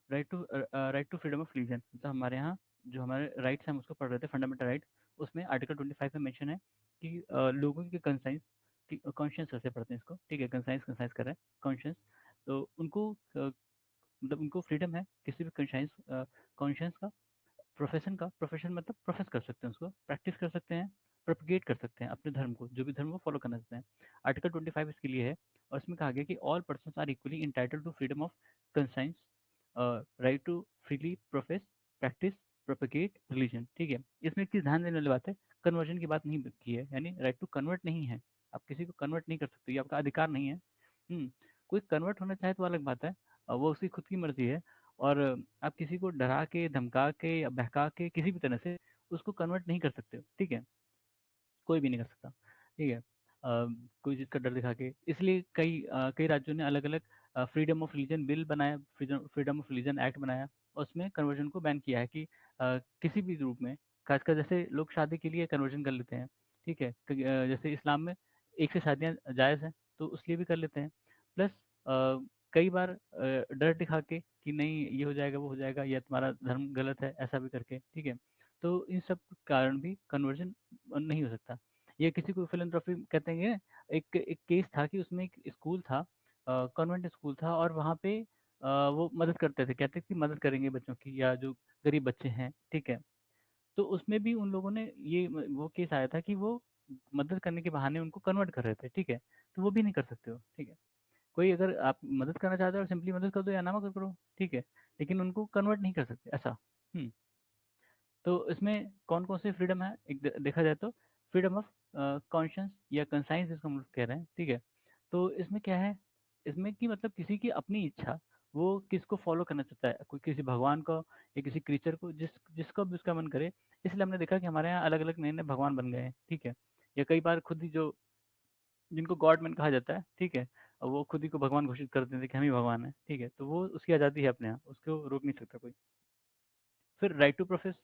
Right to freedom of religion, मतलब हमारे यहाँ जो हमारे राइट्स हैं हम उसको पढ़ रहे थे, फंडामेंटल राइट। उसमें आर्टिकल 25 में मेंशन है कि लोगों के कंसाइंस, कॉन्शियस ऐसे पढ़ते हैं इसको, ठीक है, कंसाइंस कंसाइंस कर रहे हैं, कॉन्शियस। तो उनको मतलब उनको फ्रीडम है किसी भी कंसाइंस कॉन्शियस का, प्रोफेशन का, प्रोफेशन मतलब प्रोफेस कर सकते हैं, उसको प्रैक्टिस कर सकते हैं, प्रोपगेट कर सकते हैं अपने धर्म को, जो भी धर्म को फॉलो करना चाहते हैं। आर्टिकल 25 इसके लिए है। और इसमें कहा गया कि all person are equally entitled to freedom of conscience, right to freely profess, practice, propagate religion, ठीक है। इसमें एक चीज ध्यान देने वाली बात है, कन्वर्जन की बात नहीं की है, यानी राइट टू कन्वर्ट नहीं है। आप किसी को कन्वर्ट नहीं कर सकते, ये आपका अधिकार नहीं है। कोई कन्वर्ट होना चाहे तो अलग बात है, वो उसकी खुद की मर्जी है। और आप किसी को डरा के, धमका के या बहका के किसी भी तरह से उसको कन्वर्ट नहीं कर सकते हो, ठीक है, कोई भी नहीं कर सकता, ठीक है। कोई चीज़ का डर दिखा के, इसलिए कई राज्यों ने अलग अलग फ्रीडम ऑफ रिलीजन बिल बनाया, फ्रीडम ऑफ रिलीजन एक्ट बनाया, और उसमें कन्वर्जन को बैन किया है कि किसी भी रूप में, खासकर जैसे लोग शादी के लिए कन्वर्जन कर लेते हैं, ठीक है, जैसे इस्लाम में एक से शादियाँ जायज़ हैं, तो उसलिए भी कर लेते हैं। प्लस कई बार डर दिखा के कि नहीं ये हो जाएगा, वो हो जाएगा, या तुम्हारा धर्म गलत है, ऐसा भी करके, ठीक है। तो इन सब कारण भी कन्वर्जन नहीं हो सकता। ये किसी को फिलैंथ्रोपी कहते हैं। एक एक केस था कि उसमें एक स्कूल था, कॉन्वेंट स्कूल था, और वहाँ पे वो मदद करते थे, कहते थे कि मदद करेंगे बच्चों की, या जो गरीब बच्चे हैं, ठीक है। तो उसमें भी उन लोगों ने वो केस आया था कि वो मदद करने के बहाने उनको कन्वर्ट कर रहे थे, ठीक है। तो वो भी नहीं कर सकते हो, ठीक है। कोई अगर आप मदद करना चाहते हो और सिंपली मदद कर दो या ना मदद करो, ठीक है, लेकिन उनको कन्वर्ट नहीं कर सकते, ऐसा। हम्म तो इसमें कौन कौन सी फ्रीडम है, एक देखा जाए तो फ्रीडम ऑफ कॉन्शियंस या कंसाइंस जिसको हम लोग कह रहे हैं, ठीक है। तो इसमें क्या है, इसमें कि मतलब किसी की अपनी इच्छा, वो किसको फॉलो करना चाहता है, कोई किसी भगवान को या किसी क्रीचर को, जिसको भी उसका मन करे। इसलिए हमने देखा कि हमारे यहाँ अलग अलग नए नए भगवान बन गए हैं, ठीक है। या कई बार खुद ही जो जिनको गॉड मैन कहा जाता है, ठीक है, और वो खुद ही को भगवान घोषित कर देते हैं कि हम ही भगवान है, ठीक है। तो वो उसकी आज़ादी है अपने यहाँ, उसको रोक नहीं सकता कोई। फिर right to profess,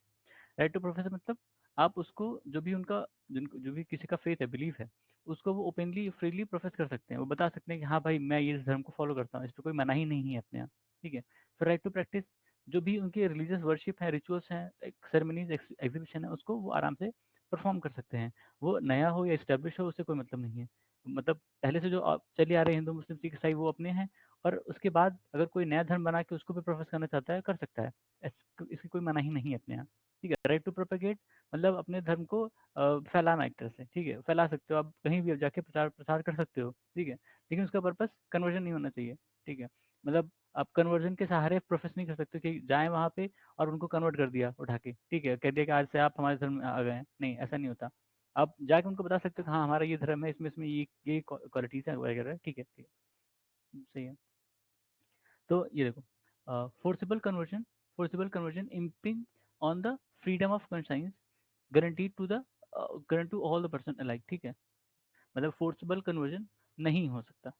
right to profess मतलब आप उसको, जो भी उनका, जिनको जो भी किसी का फेथ है, बिलीफ है, उसको वो ओपनली फ्रीली प्रोफेस कर सकते हैं, वो बता सकते हैं कि हाँ भाई मैं ये इस धर्म को फॉलो करता हूँ, इस पर कोई मनाही नहीं है अपने यहाँ, ठीक है। फिर राइट टू प्रैक्टिस, जो भी उनके रिलीजियस वर्शिप है, रिचुअल्स हैं, सेरेमनीज, एग्जीबिशन है, उसको वो आराम से परफॉर्म कर सकते हैं। वो नया हो या इस्टेब्लिश हो, उससे कोई मतलब नहीं है। मतलब पहले से जो चले आ रहे हिंदू, मुस्लिम, सिख, ईसाई, वो अपने हैं, और उसके बाद अगर कोई नया धर्म बना के उसको भी प्रोफेस करना चाहता है, कर सकता है। इसकी कोई मनाही नहीं है अपने यहाँ, ठीक है। राइट टू प्रोपेगेट मतलब अपने धर्म को फैलाना एक तरह से, ठीक है, फैला सकते हो आप, कहीं भी जाके प्रचार प्रसार कर सकते हो, ठीक है। लेकिन उसका पर्पस कन्वर्जन नहीं होना चाहिए, ठीक है। मतलब आप कन्वर्जन के सहारे प्रोफेस नहीं कर सकते कि जाएं वहाँ पे और उनको कन्वर्ट कर दिया उठा के, ठीक है, कह दिया कि आज से आप हमारे धर्म में आ गए हैं, नहीं, ऐसा नहीं होता। आप जाके उनको बता सकते हो कि हाँ हमारा ये धर्म है, इसमें इसमें ये क्वालिटीज है वगैरह, ठीक है, ठीक है, सही है। तो ये देखो, forcible conversion impinging on the freedom of conscience guaranteed to the current to all the person alike, ठीक है। मतलब फोर्सिबल कन्वर्जन नहीं हो सकता।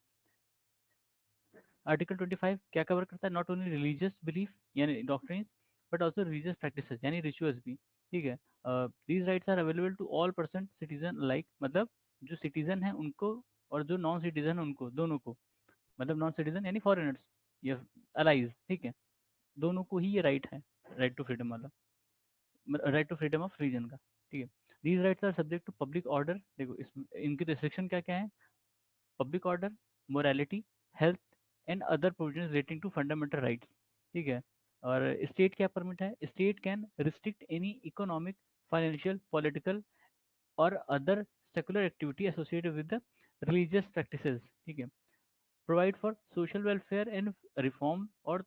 आर्टिकल 25 क्या कवर करता है, नॉट ओनली रिलीजियस बिलीफ यानी doctrines, but also religious practices यानी रिचुअल्स भी, ठीक है। These rights are available to all person citizen alike, मतलब जो सिटीजन है उनको और जो नॉन सिटीजन है उनको, दोनों को, मतलब नॉन सिटीजन यानी फॉरेनर्स या अलाइज, ठीक है, दोनों को ही ये राइट है, राइट टू फ्रीडम वाला, right to freedom of reason का, ठीक है। These rights are subject to public order, देखो इस इनकी रिस्ट्रिक्शन क्या क्या है, public order, morality, health and other provisions relating to fundamental rights, ठीक है। और स्टेट क्या परमिट है, state can restrict any economic, financial, political और other secular activity associated with the religious practices, ठीक है। Provide for social welfare and reform और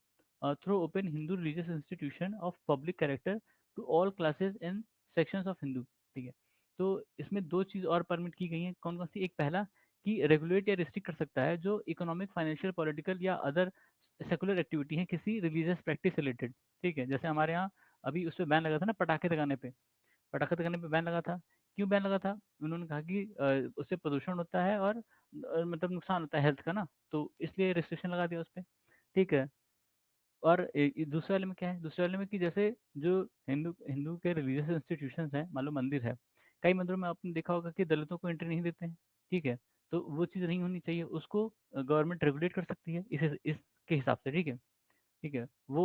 through open Hindu religious institution of public character to all classes and sections of Hindu, ठीक है। तो इसमें दो चीज़ और परमिट की गई हैं, कौन कौन सी, एक पहला कि रेगुलेट या रिस्ट्रिक्ट कर सकता है जो इकोनॉमिक, फाइनेंशियल, पॉलिटिकल या अदर सेकुलर एक्टिविटी है किसी रिलीजियस प्रैक्टिस रिलेटेड, ठीक है। जैसे हमारे यहाँ अभी उस पर बैन लगा था ना, पटाखे लगाने पे, पटाखे लगाने पे बैन लगा था। क्यों बैन लगा था, उन्होंने कहा कि उससे प्रदूषण होता है और मतलब नुकसान होता है हेल्थ का ना, तो इसलिए रिस्ट्रिक्शन लगा दिया उस पर, ठीक है। और दूसरे वाले में क्या है, दूसरे वाले में कि जैसे जो हिंदू हिंदू के रिलीजियस इंस्टीट्यूशंस हैं, मान लो मंदिर है, कई मंदिरों में आपने देखा होगा कि दलितों को एंट्री नहीं देते हैं, ठीक है। तो वो चीज़ नहीं होनी चाहिए, उसको गवर्नमेंट रेगुलेट कर सकती है इसके हिसाब से, ठीक है। ठीक है। वो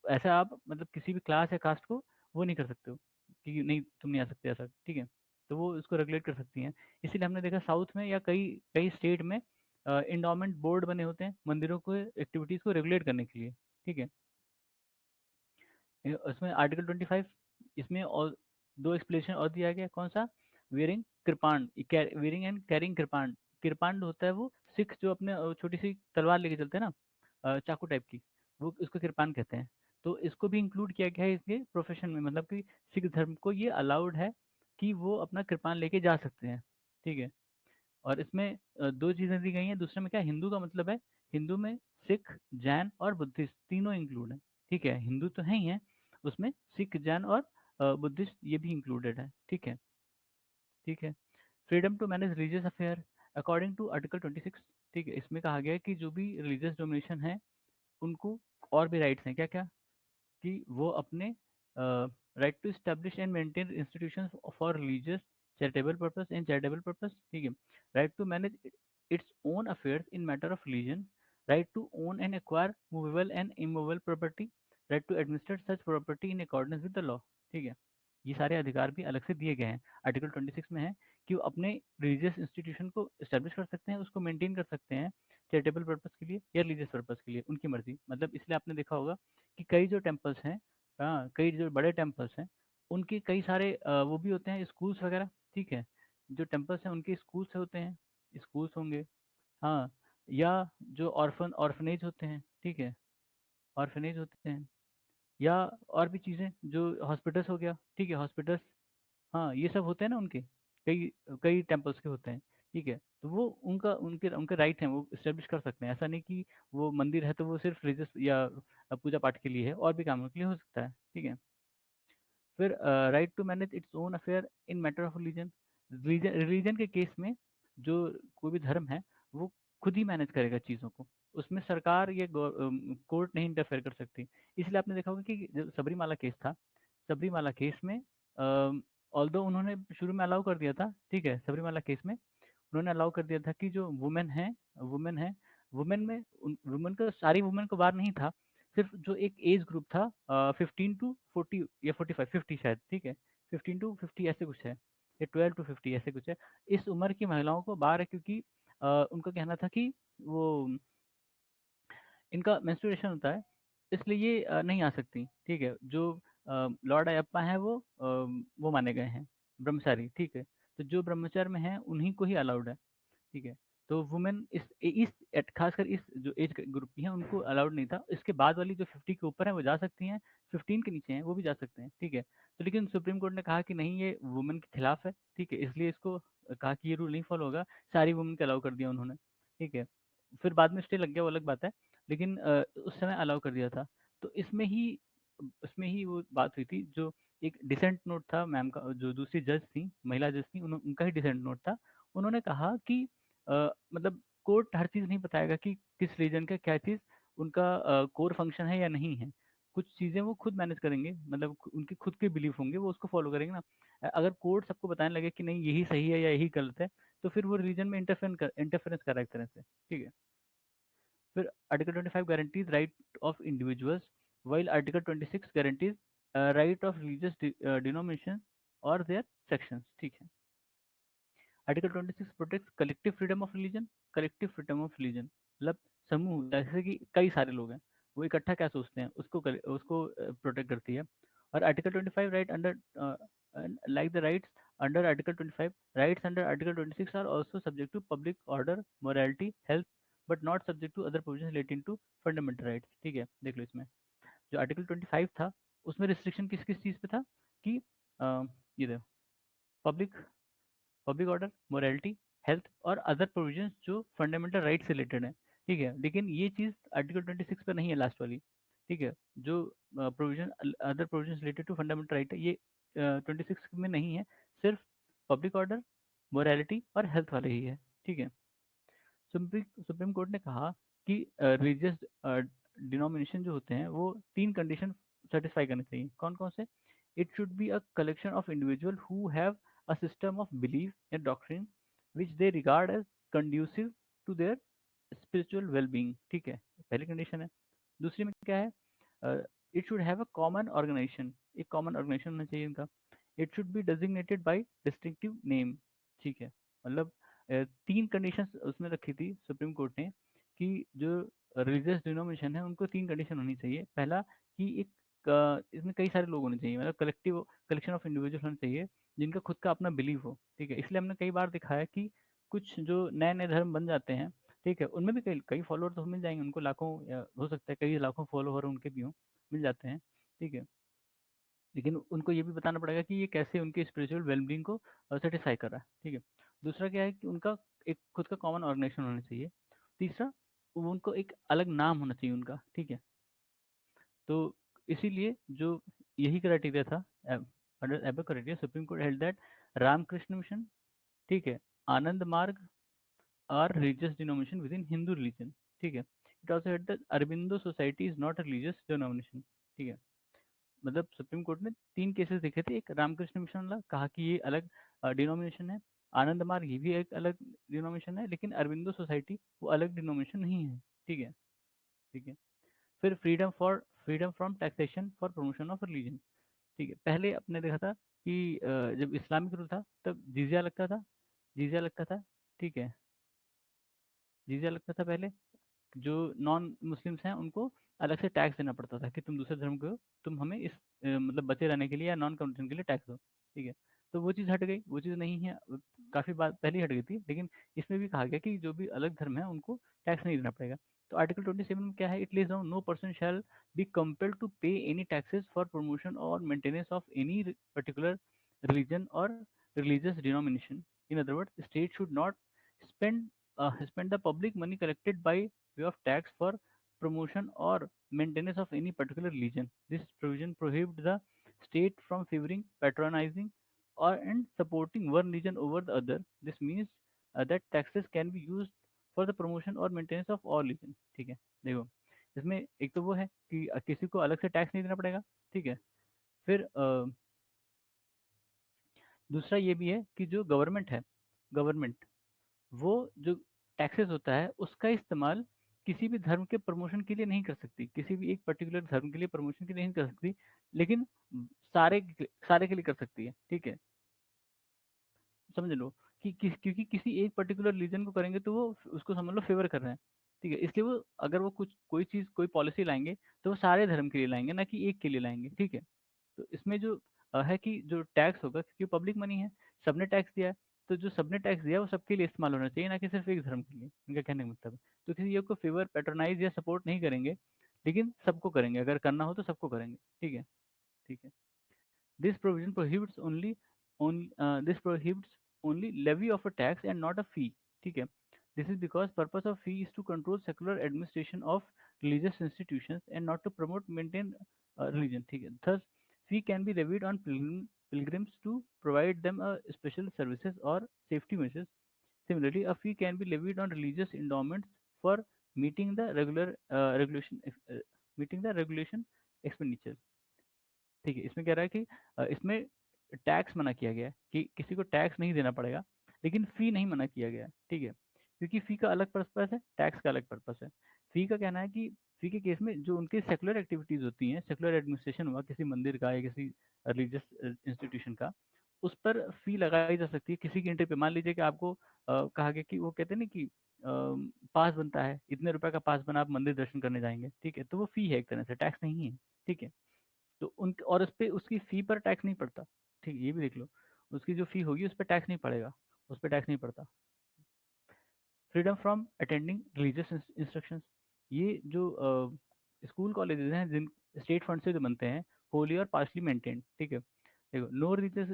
ऐसा आप मतलब किसी भी क्लास या कास्ट को वो नहीं कर सकते हो कि नहीं तुम नहीं आ सकते ऐसा, ठीक है। तो वो इसको रेगुलेट कर सकती हैं। इसीलिए हमने देखा साउथ में या कई कई स्टेट में इंडोमेंट बोर्ड बने होते हैं मंदिरों को एक्टिविटीज़ को रेगुलेट करने के लिए, ठीक है। उसमें आर्टिकल 25 इसमें और दो एक्सप्लेनेशन और दिया गया, कौन सा? वेयरिंग कृपाण, वेयरिंग एंड कैरिंग कृपाण। कृपाण होता है वो सिख जो अपने छोटी सी तलवार लेके चलते हैं ना, चाकू टाइप की, वो उसको कृपाण कहते हैं। तो इसको भी इंक्लूड किया गया है इसके प्रोफेशन में, मतलब कि सिख धर्म को ये अलाउड है कि वो अपना कृपाण लेके जा सकते हैं, ठीक है। और इसमें दो चीज़ें दी गई हैं, दूसरे में क्या है, हिंदू का मतलब है, हिंदू में सिख, जैन और बुद्धिस्ट तीनों इंक्लूड है, ठीक है। हिंदू तो है ही है, उसमें सिख, जैन और बुद्धिस्ट ये भी इंक्लूडेड है, ठीक है। ठीक है। Freedom to manage religious affair according to article 26, ठीक है। इसमें कहा गया है कि जो भी रिलीजियस डोमिनेशन है उनको और भी राइट्स हैं, क्या क्या, कि वो अपने right to establish and maintain institutions for religious charitable purpose and charitable purpose, ठीक है। Right to manage its own affairs in matter of religion, right to own and acquire movable and immovable property, right to administrate such property in accordance with the law, ठीक है। ये सारे अधिकार भी अलग से दिए गए हैं आर्टिकल 26 में है, कि वो अपने रिलीजियस इंस्टीट्यूशन को इस्टेब्लिश कर सकते हैं, उसको मेंटेन कर सकते हैं चैरिटेबल पर्पस के लिए या रिलीजियस पर्पस के लिए, उनकी मर्जी। मतलब इसलिए आपने देखा होगा कि कई जो टेम्पल्स हैं, हाँ, कई जो बड़े टेम्पल्स हैं उनके कई सारे वो भी होते हैं स्कूल्स वगैरह, ठीक है। जो टेम्पल्स हैं उनके स्कूल्स होते हैं, स्कूल्स होंगे, हाँ। या जो ऑर्फनेज होते हैं, ठीक है, ऑर्फनेज होते हैं। या और भी चीज़ें जो हॉस्पिटल्स हो गया, ठीक है, हॉस्पिटल्स, हाँ, ये सब होते हैं ना उनके, कई कई टेम्पल्स के होते हैं, ठीक है। तो वो उनका उनके उनके राइट हैं, वो इस्टेब्लिश कर सकते हैं, ऐसा नहीं कि वो मंदिर है तो वो सिर्फ रिलीजियस या पूजा पाठ के लिए है, और भी कामों के लिए हो सकता है, ठीक है। फिर right to manage its own affair in matter of religion, religion के केस में जो कोई भी धर्म है वो खुद ही मैनेज करेगा चीज़ों को, उसमें सरकार या कोर्ट नहीं इंटरफेयर कर सकती। इसलिए आपने देखा होगा कि जो सबरीमाला केस था, सबरीमाला केस में ऑल्दो उन्होंने शुरू में अलाउ कर दिया था, ठीक है, सबरीमाला केस में उन्होंने अलाउ कर दिया था कि जो वुमेन है, वुमेन में वुमेन को, सारी वुमेन को बार नहीं था, सिर्फ जो एक एज ग्रुप था 15 to 40 या 45, 50 शायद, ठीक है, 15 to 50 ऐसे कुछ है, या 12 to 50 ऐसे कुछ है। इस उम्र की महिलाओं को बार है, क्योंकि उनका कहना था कि वो इनका मेंस्ट्रुएशन होता है, इसलिए ये नहीं आ सकती, ठीक है। जो लॉर्ड अयप्पा हैं वो माने गए हैं ब्रह्मचारी, ठीक है। तो जो ब्रह्मचर्य में हैं उन्हीं को ही अलाउड है, ठीक है। तो वुमेन खासकर इस जो एज ग्रुप की है उनको अलाउड नहीं था, इसके बाद वाली जो 50 के ऊपर है वो जा सकती हैं, 15 के नीचे हैं वो भी जा सकते हैं, ठीक है। तो लेकिन सुप्रीम कोर्ट ने कहा कि नहीं, ये वुमेन के खिलाफ है, ठीक है, इसलिए इसको कहा कि ये रूल नहीं फॉलो होगा, सारी वुमेन को अलाउ कर दिया उन्होंने, ठीक है। फिर बाद में स्टे लग गया, वो अलग बात है, लेकिन उस समय अलाउ कर दिया था। तो इसमें ही वो बात हुई थी, जो एक डिसेंट नोट था मैम का, जो दूसरी जज थी, महिला जज थी, उनका ही डिसेंट नोट था। उन्होंने कहा कि मतलब कोर्ट हर चीज़ नहीं बताएगा कि किस रीजन का क्या चीज़ उनका कोर फंक्शन है या नहीं है। कुछ चीज़ें वो खुद मैनेज करेंगे, मतलब उनके खुद के बिलीफ होंगे, वो उसको फॉलो करेंगे ना। अगर कोर्ट सबको बताने लगे कि नहीं यही सही है या यही गलत है, तो फिर वो रिलीजन में इंटरफेरेंस कर रहा है एक तरह से, ठीक है। फिर article 25 guarantees right of individuals, while article 26 guarantees right of religious denomination और देयर सेक्शंस, ठीक है। Article 26 protect collective freedom of religion, collective freedom of religion मतलब समूह, जैसे कि कई सारे लोग हैं वो इकट्ठा क्या सोचते हैं उसको प्रोटेक्ट करती है। और article 25 right under like the rights under article 25, rights under article 26 are also subject to public order, morality, health, but not subject to other provisions relating to fundamental rights, ठीक है। देख लो इसमें जो आर्टिकल 25 था उसमें रिस्ट्रिक्शन किस किस चीज़ पे था, कि ये देखो, public public order, morality, health और अदर प्रोविजंस जो फंडामेंटल राइट से रिलेटेड है, ठीक है। लेकिन ये चीज़ आर्टिकल 26 पे नहीं है, लास्ट वाली, ठीक है। जो provision other provisions related to fundamental right है, ये 26 में नहीं है, सिर्फ पब्लिक ऑर्डर, मोरालिटी और हेल्थ वाले ही है, ठीक है। सुप्रीम कोर्ट ने कहा कि रिलीजियस डिनोमिनेशन जो होते हैं वो तीन कंडीशन सेटिस्फाई करने चाहिए, कौन कौन से? It should be a collection of individual who have a system of belief या doctrine which they regard as conducive to their spiritual wellbeing, ठीक है, पहली कंडीशन है। दूसरी में क्या है, it should have a common organization, एक कॉमन ऑर्गेनाइजेशन होना चाहिए इनका। It should be designated by distinctive name, ठीक है। मतलब तीन कंडीशंस उसमें रखी थी सुप्रीम कोर्ट ने कि जो रिलीजियस डिनोमिनेशन है उनको तीन कंडीशन होनी चाहिए। पहला कि एक इसमें कई सारे लोग होने चाहिए, मतलब कलेक्टिव कलेक्शन ऑफ इंडिविजुअल होना चाहिए जिनका खुद का अपना बिलीव हो, ठीक है। इसलिए हमने कई बार दिखाया कि कुछ जो नए नए धर्म बन जाते हैं, ठीक है, उनमें भी कई कई फॉलोअर तो मिल जाएंगे उनको, लाखों या हो सकता है कई लाखों फॉलोअर उनके भी हों, मिल जाते हैं, ठीक है। लेकिन उनको ये भी बताना पड़ेगा कि ये कैसे उनके स्पिरिचुअल वेलबींग को सेटिस्फाई कर रहा है, ठीक है। दूसरा क्या है कि उनका एक खुद का कॉमन ऑर्गेनाइजेशन होना चाहिए। तीसरा, उनको एक अलग नाम होना चाहिए उनका, ठीक है। तो इसीलिए जो यही क्राइटेरिया था, under above criteria Supreme Court held that Ramakrishna mission, ठीक है, Anand Marg are religious denomination within Hindu religion, ठीक है। It also held that Aurobindo society is not a religious denomination, ठीक है। मतलब सुप्रीम कोर्ट ने तीन केसेस देखे थे, एक रामकृष्ण मिशन वाला कहा कि ये अलग डिनोमिनेशन है, आनंद मार्ग ये भी एक अलग डिनोमिनेशन है, लेकिन अरबिंदो सोसाइटी वो अलग डिनोमिनेशन नहीं है, ठीक है, ठीक है। फिर freedom from taxation for promotion of religion, ठीक है। पहले आपने देखा था कि जब इस्लामिक रूल था तब जिजिया लगता था, जिजिया लगता था, ठीक है, जिजिया लगता था पहले। जो नॉन मुस्लिम्स हैं उनको अलग से टैक्स देना पड़ता था कि तुम दूसरे धर्म के हो, तुम हमें इस मतलब बचे रहने के लिए या नॉन कन्वर्जन के लिए टैक्स दो, ठीक है। तो वो चीज़ हट गई, वो चीज़ नहीं है, काफ़ी बात पहले ही हट गई थी, लेकिन इसमें भी कहा गया कि जो भी अलग धर्म है उनको टैक्स नहीं देना पड़ेगा। तो आर्टिकल 27 में क्या है, it lays down no person shall be compelled to pay any taxes for promotion और maintenance of any particular religion और religious denomination. In other word, state should not spend spend the public money collected by way of tax for promotion or maintenance of any particular religion. This provision prohibits the state from favoring, patronizing, or and supporting one religion over the other. This means that taxes can be used for the promotion or maintenance of all religion. ठीक है, देखो इसमें एक तो वो है कि किसी को अलग से टैक्स नहीं देना पड़ेगा, ठीक है। फिर दूसरा ये भी है कि जो गवर्नमेंट है, गवर्नमेंट वो जो टैक्सेस होता है उसका इस्तेमाल किसी भी धर्म के प्रमोशन के लिए नहीं कर सकती, किसी भी एक पर्टिकुलर धर्म के लिए प्रमोशन के लिए नहीं कर सकती, लेकिन सारे के लिए कर सकती है, ठीक है। समझ लो कि क्योंकि किसी एक पर्टिकुलर रीजन को करेंगे तो वो उसको समझ लो फेवर कर रहे हैं, ठीक है। इसलिए वो अगर वो कुछ कोई चीज़ कोई पॉलिसी लाएंगे तो वो सारे धर्म के लिए लाएंगे, ना कि एक के लिए लाएंगे, ठीक है। तो इसमें जो है कि जो टैक्स होगा, क्योंकि पब्लिक मनी है, सबने टैक्स दिया है, तो जो सबने टैक्स दिया है वो सबके लिए इस्तेमाल होना चाहिए, ना कि सिर्फ एक धर्म के लिए, इनका कहने का मतलब है। तो किसी एक को फेवर पैट्रोनाइज या सपोर्ट नहीं करेंगे, लेकिन सबको करेंगे, अगर करना हो तो सबको करेंगे, ठीक है, ठीक है। This provision prohibits this prohibits only levy of a tax and not a fee. ठीक है. This is because purpose of fee is to control secular administration of religious institutions and not to promote maintain religion. ठीक है. Thus, fee can be levied on pilgrims to provide them special services or safety measures. Similarly, a fee can be levied on religious endowments for meeting the meeting the regulation expenditure. ठीक है, इसमें कह रहा है कि इसमें tax मना किया गया है कि किसी को टैक्स नहीं देना पड़ेगा, लेकिन फ़ी नहीं मना किया गया है, ठीक है। क्योंकि फ़ी का अलग पर्पस है, टैक्स का अलग पर्पस है। फ़ी का कहना है कि फ़ी के केस में जो उनकी सेकुलर एक्टिविटीज़ होती हैं, सेकुलर एडमिनिस्ट्रेशन हुआ किसी मंदिर का या किसी रिलीजियस इंस्टीट्यूशन का, उस पर फ़ी लगाई जा सकती है किसी की एंट्री पे। मान लीजिए कि आपको कहा गया कि वो कहते हैं ना कि पास बनता है, इतने रुपए का पास बना आप मंदिर दर्शन करने जाएँगे, ठीक है, तो वो फ़ी है एक तरह से, टैक्स नहीं है, ठीक है। तो उन और उस पे उसकी फ़ी पर टैक्स नहीं पड़ता, ठीक है, ये भी देख लो। उसकी जो फ़ी होगी उस पे टैक्स नहीं पड़ेगा, उस पे टैक्स नहीं पड़ता। Freedom from attending religious instructions, ये जो स्कूल कॉलेजेस हैं जिन स्टेट फंड से जो बनते हैं, होली और पार्शली मेंटेन्ड, ठीक है। देखो, no religious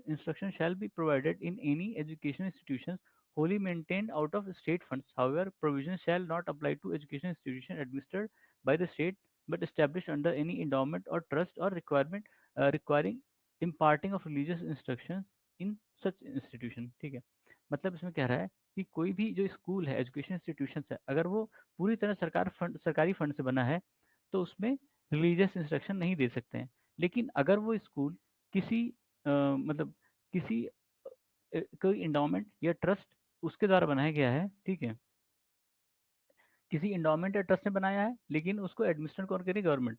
instruction shall be provided in any education institutions wholly maintained out of state funds. However, provisions shall not apply to education institutions administered by the state but established under any endowment or trust or requirement requiring imparting of religious instructions in such institution, ठीक है। मतलब इसमें कह रहा है कि कोई भी जो स्कूल है, एजुकेशन इंस्टीट्यूशन है, अगर वो पूरी तरह सरकारी फंड से बना है तो उसमें रिलीजियस इंस्ट्रक्शन नहीं दे सकते हैं। लेकिन अगर वो स्कूल किसी मतलब किसी कोई इंडोमेंट या ट्रस्ट उसके द्वारा बनाया गया है, ठीक है, किसी इंडोमेंट या ट्रस्ट ने बनाया है, लेकिन उसको एडमिनिस्ट्रेट कौन करेगी? गवर्नमेंट।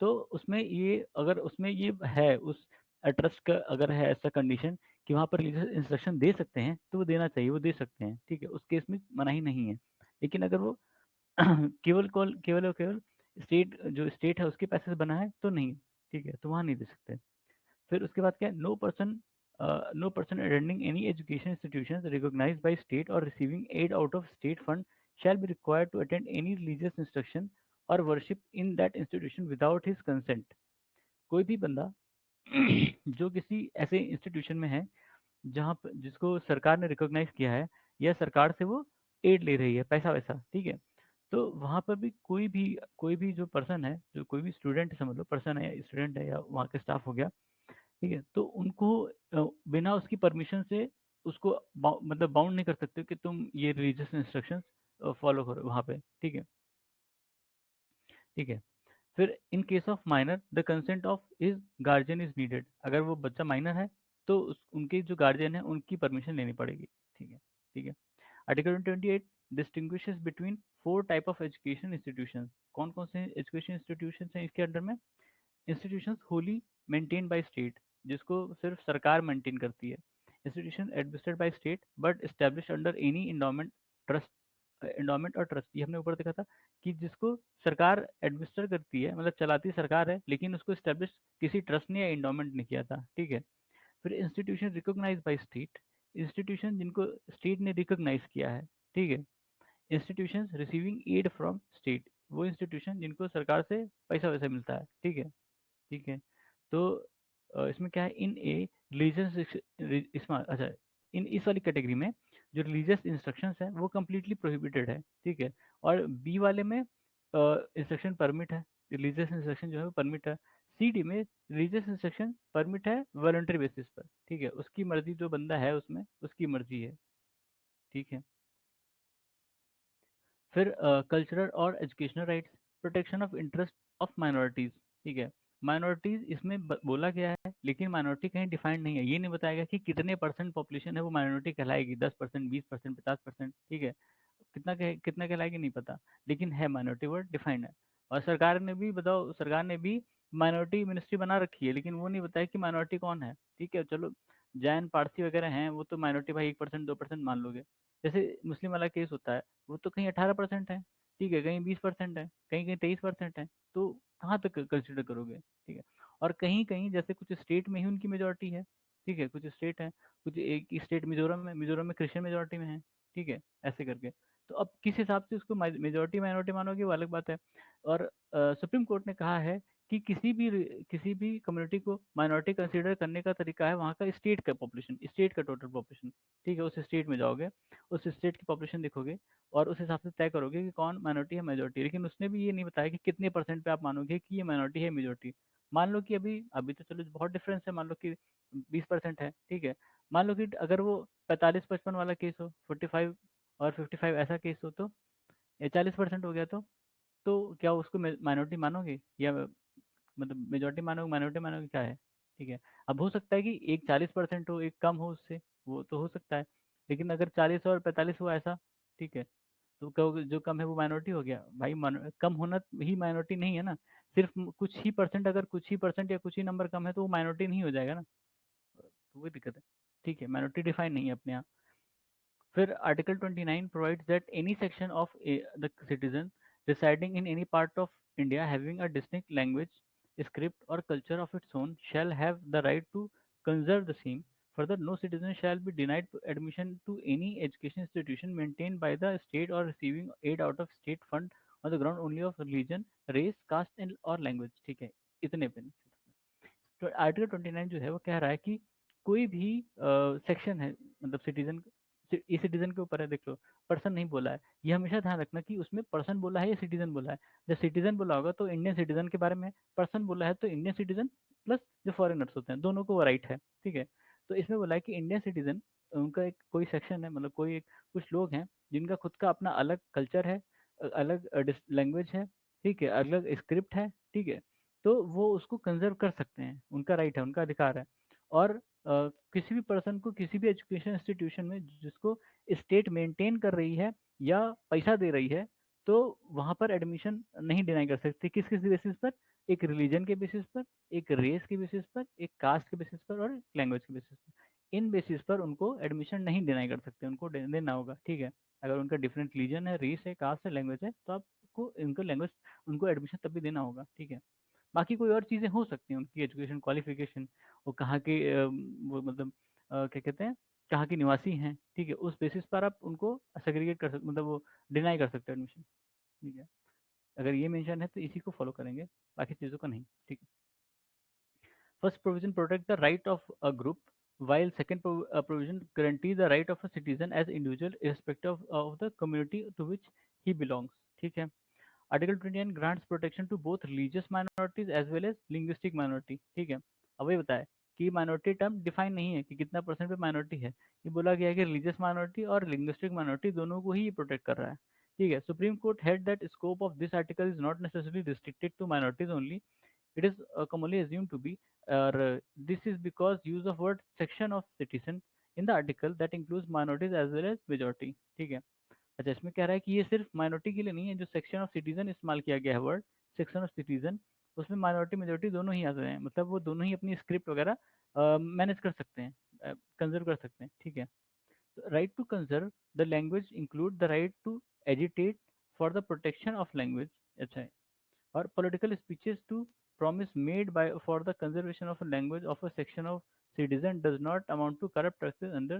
तो उसमें ये, अगर उसमें ये है, उस ट्रस्ट का अगर है ऐसा कंडीशन कि वहाँ पर रिलीजियस इंस्ट्रक्शन दे सकते हैं, तो वो देना चाहिए, वो दे सकते हैं, ठीक है, उस केस में मनाही नहीं है। लेकिन अगर वो केवल और केवल स्टेट, जो स्टेट है उसके पैसे से बना है तो नहीं, ठीक है, तो वहाँ नहीं दे सकते। फिर उसके बाद क्या है? No person attending any education institution recognized by state और receiving aid out of state fund shall be required to attend any religious instruction और worship in that institution without his consent. कोई भी बंदा जो किसी ऐसे इंस्टीट्यूशन में है जहाँ पर, जिसको सरकार ने रिकॉग्नाइज किया है, या सरकार से वो एड ले रही है, पैसा वैसा, ठीक है, तो वहाँ पर भी कोई भी जो पर्सन है, जो कोई भी स्टूडेंट समझ लो, पर्सन है या स्टूडेंट है या वहाँ के स्टाफ हो गया, ठीक है, तो उनको बिना उसकी परमिशन से उसको मतलब बाउंड नहीं कर सकते कि तुम ये रिलीजियस इंस्ट्रक्शंस फॉलो करो वहाँ पे, ठीक है, ठीक है। फिर in case of minor the consent of his guardian is needed. अगर वो बच्चा माइनर है तो उनके जो गार्जियन है उनकी परमिशन लेनी पड़ेगी, ठीक है, ठीक है। Article 28 distinguishes between four type of education institution. कौन कौन से एजुकेशन इंस्टीट्यूशन हैं इसके अंडर में? Institutions Holi maintain by state, जिसको सिर्फ सरकार मेंटेन करती है। Institution administered by state but establish under any endowment trust. Endowment और ट्रस्ट, ये हमने ऊपर देखा था कि जिसको सरकार एडमिनिस्टर करती है, मतलब चलाती सरकार है, लेकिन उसको एस्टेब्लिश किसी ट्रस्ट ने या इंडोमेंट ने किया था, ठीक है। फिर institution recognise by state, institution जिनको स्टेट ने रिकॉग्नाइज किया है, ठीक है। Institution receiving aid from state, वो इंस्टीट्यूशन जिनको सरकार से पैसा वैसा मिलता है, ठीक है, ठीक है। तो इसमें क्या है, इन ए रिलीजियस, इसमें अच्छा, इन इस वाली कैटेगरी में जो रिलीजियस इंस्ट्रक्शंस है वो कम्प्लीटली प्रोहिबिटेड है, ठीक है। और बी वाले में इंस्ट्रक्शन परमिट है, रिलीजियस इंस्ट्रक्शन जो है वो परमिट है। सी डी में रिलीजियस इंस्ट्रक्शन परमिट है वॉलंटरी बेसिस पर, ठीक है, उसकी मर्जी, जो बंदा है उसमें उसकी मर्जी है, ठीक है। फिर कल्चरल और educational rights, protection of interest of minorities, ठीक है। माइनॉरिटीज इसमें बोला गया है, लेकिन माइनॉरिटी कहीं डिफाइंड नहीं है, ये नहीं बताया गया कि कितने परसेंट पॉपुलेशन है वो माइनॉरिटी कहलाएगी, 10%, 20%, 50%, ठीक है, कितना कहलाएगी नहीं पता, लेकिन है, माइनॉरिटी वर्ड डिफाइंड है। और सरकार ने भी, बताओ, सरकार ने भी माइनॉरिटी मिनिस्ट्री बना रखी है, लेकिन वो नहीं बताया कि माइनॉरिटी कौन है, ठीक है। चलो, जैन पारसी वगैरह हैं, वो तो माइनॉरिटी भाई 1%, 2% मान लोगे। जैसे मुस्लिम वाला केस होता है, वो तो कहीं 18% है, ठीक है, कहीं 20% है, कहीं कहीं 23% है, तो कहाँ तक कंसिडर करोगे, ठीक है। और कहीं कहीं जैसे कुछ स्टेट में ही उनकी मेजोरिटी है, ठीक है, कुछ स्टेट है, कुछ एक स्टेट मिजोरम में क्रिश्चियन मेजोरिटी में है, ठीक है, ऐसे करके। तो अब किस हिसाब से उसको मेजोरिटी माइनॉरिटी मानोगे, वो अलग बात है। और सुप्रीम कोर्ट ने कहा है कि किसी भी कम्युनिटी को माइनॉरिटी कंसीडर करने का तरीका है वहाँ का स्टेट का पॉपुलेशन, स्टेट का टोटल पॉपुलेशन, ठीक है। उस स्टेट में जाओगे, उस स्टेट की पॉपुलेशन देखोगे, और उस हिसाब से तय करोगे कि कौन माइनॉरिटी है, मेजोरिटी। लेकिन उसने भी ये नहीं बताया कि कितने परसेंट पे आप मानोगे कि ये माइनॉरिटी है, मेजोरिटी। मान लो कि अभी अभी तो चलो बहुत डिफरेंस है, मान लो कि 20% है, ठीक है। मान लो कि अगर वो 45-55 वाला केस हो, 45 और 55 ऐसा केस हो, तो ये 40% हो गया, तो क्या उसको माइनॉरिटी मानोगे, या मतलब मेजोरिटी मानोगे, माइनॉरिटी मानोगे, क्या है, ठीक है। अब हो सकता है कि एक 40% हो, एक कम हो उससे, वो तो हो सकता है। लेकिन अगर 40 और 45 हुआ ऐसा, ठीक है, तो कहोगे जो कम है वो माइनॉरिटी हो गया भाई, कम होना ही माइनॉरिटी नहीं है ना। सिर्फ कुछ ही परसेंट, अगर कुछ ही परसेंट या कुछ ही नंबर कम है तो वो माइनॉरिटी नहीं हो जाएगा ना, तो वही दिक्कत है, ठीक है, माइनॉरिटी डिफाइन नहीं है अपने यहाँ। फिर article 29 provides that any section of the citizen residing in any part of India having a distinct language, script or culture of its own shall have the right to conserve the same. Further, no citizen shall be denied admission to any education institution maintained by the state or receiving aid out of state fund on the ground only of religion, race, caste and or language, ठीक है, इतने पे। तो article 29 जो है वो कह रहा है कि कोई भी सेक्शन है, मतलब सिटीजन, ये सिटीजन के ऊपर है, देख लो, पर्सन नहीं बोला है, ये हमेशा ध्यान रखना कि उसमें पर्सन बोला है या सिटीजन बोला है। जब सिटीजन बोला होगा तो इंडियन सिटीजन के बारे में, पर्सन बोला है तो इंडियन सिटीजन प्लस जो फॉरेनर्स होते हैं, दोनों को वो राइट है, ठीक है। तो इसमें बोला है कि इंडियन सिटीजन, उनका एक कोई सेक्शन है, मतलब कोई एक कुछ लोग हैं जिनका खुद का अपना अलग कल्चर है, अलग लैंग्वेज है, ठीक है, अलग स्क्रिप्ट है, ठीक है, तो वो उसको कंजर्व कर सकते हैं, उनका राइट है, उनका अधिकार है। और किसी भी पर्सन को किसी भी एजुकेशन इंस्टीट्यूशन में जिसको स्टेट मेंटेन कर रही है या पैसा दे रही है, तो वहाँ पर एडमिशन नहीं डिनाई कर सकते। किस किस बेसिस पर? एक रिलीजन के बेसिस पर, एक रेस के बेसिस पर, एक कास्ट के बेसिस पर और लैंग्वेज के बेसिस पर। इन बेसिस पर उनको एडमिशन नहीं डिनाई कर सकते, उनको देना होगा, ठीक है। अगर उनका डिफरेंट रिलीजन है, रेस है, कास्ट है, लैंग्वेज है, तो आपको इनको लैंग्वेज उनको एडमिशन तब भी देना होगा, ठीक है। बाकी कोई और चीज़ें हो सकती हैं, उनकी एजुकेशन क्वालिफिकेशन, वो कहाँ के वो मतलब क्या कहते हैं, कहाँ के निवासी हैं, ठीक है। उस बेसिस पर आप उनको सेग्रीगेट कर सकते, मतलब वो डिनाई कर सकते हैं एडमिशन, ठीक है। अगर ये मेंशन है तो इसी को फॉलो करेंगे, बाकी चीज़ों को नहीं, ठीक है। First provision protect the right of a group, while second provision guarantees the right of a citizen as individual irrespective of the community to which he belongs, ठीक है। Article 29 grants protection to both religious minorities as well as linguistic minority, ठीक है। अब ये बताया कि minority term define नहीं है कि कितना परसेंट पे माइनॉरिटी है, ये बोला गया है कि रिलीजियस माइनॉरिटी और लिंग्विस्टिक माइनॉरिटी दोनों को ही ये प्रोटेक्ट कर रहा है, ठीक है। Supreme Court held that scope of this article is not necessarily restricted to minorities only, it is commonly assumed to be. This is because use of word section of citizen in the article that includes minorities as well as majority, ठीक है। अच्छा, इसमें कह रहा है कि ये सिर्फ माइनॉरिटी के लिए नहीं है, जो सेक्शन ऑफ सिटीजन इस्तेमाल किया गया है वर्ड सेक्शन ऑफ सिटीजन, उसमें माइनॉरिटी मेजोरिटी दोनों ही आ रहे हैं, मतलब वो दोनों ही अपनी स्क्रिप्ट वगैरह मैनेज कर सकते हैं, कंजर्व कर सकते हैं, ठीक है। Right to conserve the language include the right to agitate for the protection of language, अच्छा है, or political speeches to promise made by for the conservation of a language of a section of citizen does not amount to corrupt practice under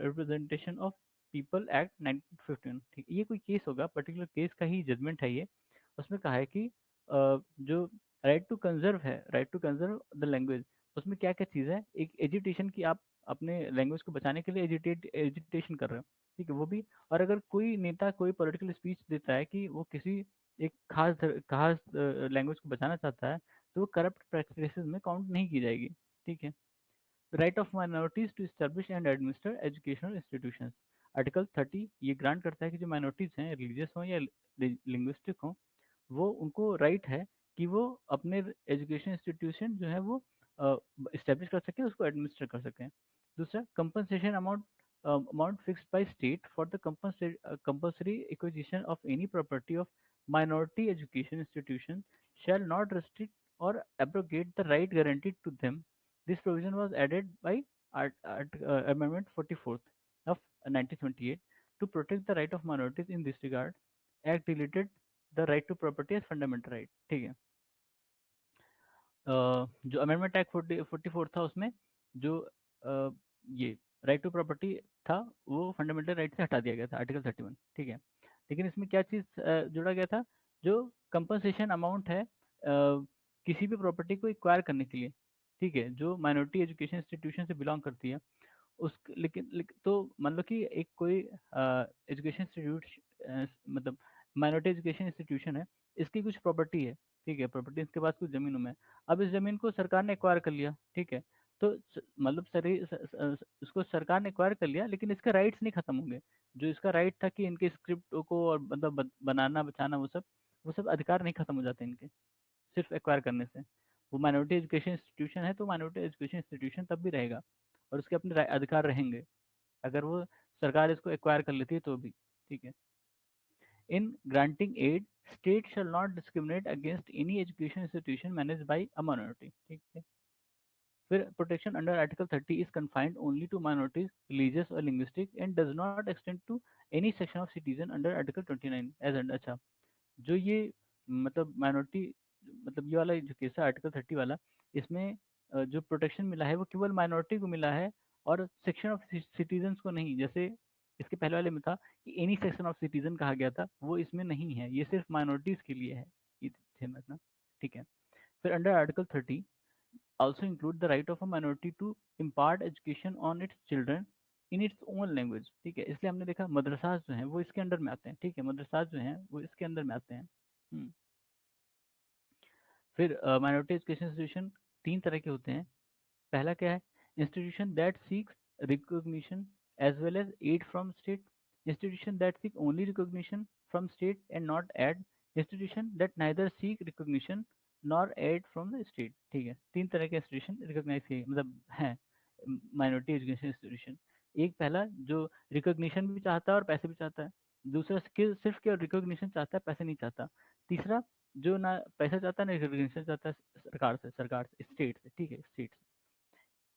representation of people act 1951, ठीक। ये कोई case होगा, particular case का ही judgement है ये। उसमें कहा है कि जो राइट टू कंजर्व है, right to conserve the language, उसमें क्या क्या चीज़ है, एक एजिटेशन की, आप अपने लैंग्वेज को बचाने के लिए एजिटेशन कर रहे हो, ठीक है, वो भी। और अगर कोई नेता कोई पॉलिटिकल स्पीच देता है कि वो किसी एक खास लैंग्वेज को बचाना चाहता है, तो वो करप्ट प्रैक्टिसेस में काउंट नहीं की जाएगी, ठीक है। Right of minorities to establish and administer educational institutions, article 30 ये ग्रांट करता है कि जो माइनॉरिटीज हैं, रिलीजियस हो या लिंग्विस्टिक हो, वो उनको राइट है कि वो अपने एजुकेशन इंस्टीट्यूशन जो है वो इस्टेब्लिश कर सकें, उसको एडमिनिस्टर कर सकें। दूसरा, compensation amount fixed by state for the compulsory acquisition of any property of minority education institution shall not restrict or abrogate the right guaranteed to them. This provision was added by Amendment 44th of 1928 to protect the right of minorities in this regard. Act deleted the right to property as fundamental right, ठीक है। जो amendment act 44 था, उसमें जो ये right to property था, वो fundamental right से हटा दिया गया था, आर्टिकल 31, ठीक है। लेकिन इसमें क्या चीज़ जोड़ा गया था, जो कंपनसेशन अमाउंट है किसी भी प्रॉपर्टी को एक्वायर करने के लिए, ठीक है, जो माइनॉरिटी एजुकेशन इंस्टीट्यूशन से बिलोंग करती है, उस तो मान लो कि एक कोई एजुकेशन इंस्टीट्यूट, मतलब माइनॉरिटी एजुकेशन इंस्टीट्यूशन है, इसकी कुछ प्रॉपर्टी है, ठीक है, प्रॉपर्टी इसके पास कुछ जमीनों में है। अब इस जमीन को सरकार ने एक्वायर कर लिया, ठीक है। तो मतलब इसको सरकार ने एक्वायर कर लिया, लेकिन इसके राइट्स नहीं खत्म होंगे। जो इसका राइट था कि इनके स्क्रिप्ट को और मतलब बनाना बचाना, वो सब अधिकार नहीं खत्म हो जाते इनके, सिर्फ एक्वायर करने से। वो माइनॉरिटी एजुकेशन इंस्टीट्यूशन है तो माइनॉरिटी एजुकेशन इंस्टीट्यूशन तब भी रहेगा, और उसके अपने अधिकार रहेंगे, अगर वो सरकार इसको एक्वायर कर लेती है तो भी, ठीक है। In granting aid, state shall not discriminate against any education institution manage by a minority, ठीक है। फिर protection under article 30 is confined only to minorities, religious और linguistic, and does not extend to any section of citizen under article 29 as under, अच्छा। जो ये मतलब minority, मतलब ये वाला जो केस है आर्टिकल 30 वाला, इसमें जो प्रोटेक्शन मिला है वो केवल माइनॉरिटी को मिला है, और सेक्शन ऑफ सिटीजन्स को नहीं। जैसे इसके पहले वाले में था कि एनी सेक्शन ऑफ सिटीजन कहा गया था, वो इसमें नहीं है, ये सिर्फ माइनॉरिटीज के लिए है, ये ध्यान रखना, ठीक है। फिर under article 30 also include the right of a minority to impart education on its children in its own language, ठीक है। इसलिए हमने देखा मदरसाज जो हैं वो इसके अंडर में आते हैं, ठीक है, मदरसाज जो हैं वो इसके अंदर में आते हैं। फिर माइनॉरिटी एजुकेशन इंस्टीट्यूशन तीन तरह के होते हैं। पहला क्या है, institution that seeks recognition as well as aid from state, institution that seek only recognition from state and not aid, institution that neither seek recognition nor aid from the state, ठीक है। तीन तरह के इंस्टीट्यूशन रिकॉग्नाइज किए मतलब हैं minority education institution. एक पहला जो रिकॉग्निशन भी चाहता है और पैसे भी चाहता है, दूसरा स्किल सिर्फ केवल रिकॉग्निशन चाहता है, पैसे नहीं चाहता। तीसरा, जो ना पैसा चाहता है ना रिकॉग्निशन चाहता है सरकार से स्टेट से, ठीक है, स्टेट से।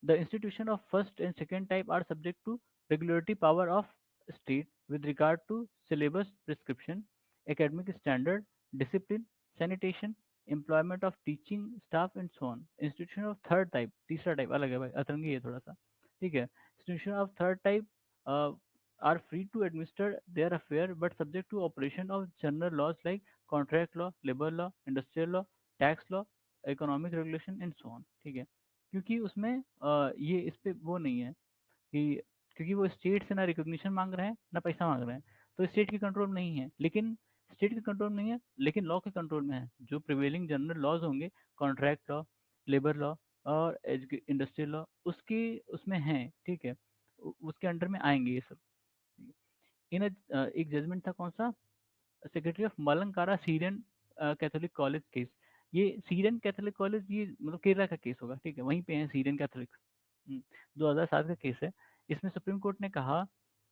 The institution of first and second type are subject to regulatory power of state with regard to syllabus prescription, academic standard, discipline, sanitation, employment of teaching staff and so on. Institution of third type, तीसरा type अलग है भाई, अतरंगी है थोड़ा सा, ठीक है। Institution of third type uh, are free to administer their affair but subject to operation of general laws like contract law, labor law, industrial law, tax law, economic regulation and so on, ठीक है। क्योंकि उसमें ये इस पे वो नहीं है कि, क्योंकि वो स्टेट से ना रिकॉग्निशन मांग रहे हैं ना पैसा मांग रहे हैं, तो स्टेट के कंट्रोल में नहीं है। लेकिन स्टेट के कंट्रोल में नहीं है, लेकिन लॉ के कंट्रोल में है। जो प्रिवेलिंग जनरल लॉज होंगे, कॉन्ट्रैक्ट लॉ, लेबर लॉ और इंडस्ट्रियल लॉ, उसके उसमें हैं, ठीक है, उसके अंडर में आएंगे ये सब। इन एक जजमेंट था कौन सा, secretary of Malankara Syrian Catholic college case. ये सीरियन कैथोलिक कॉलेज, ये मतलब केरला का केस होगा, ठीक है, वहीं पे है सीरियन कैथोलिक। 2007 का केस है। इसमें सुप्रीम कोर्ट ने कहा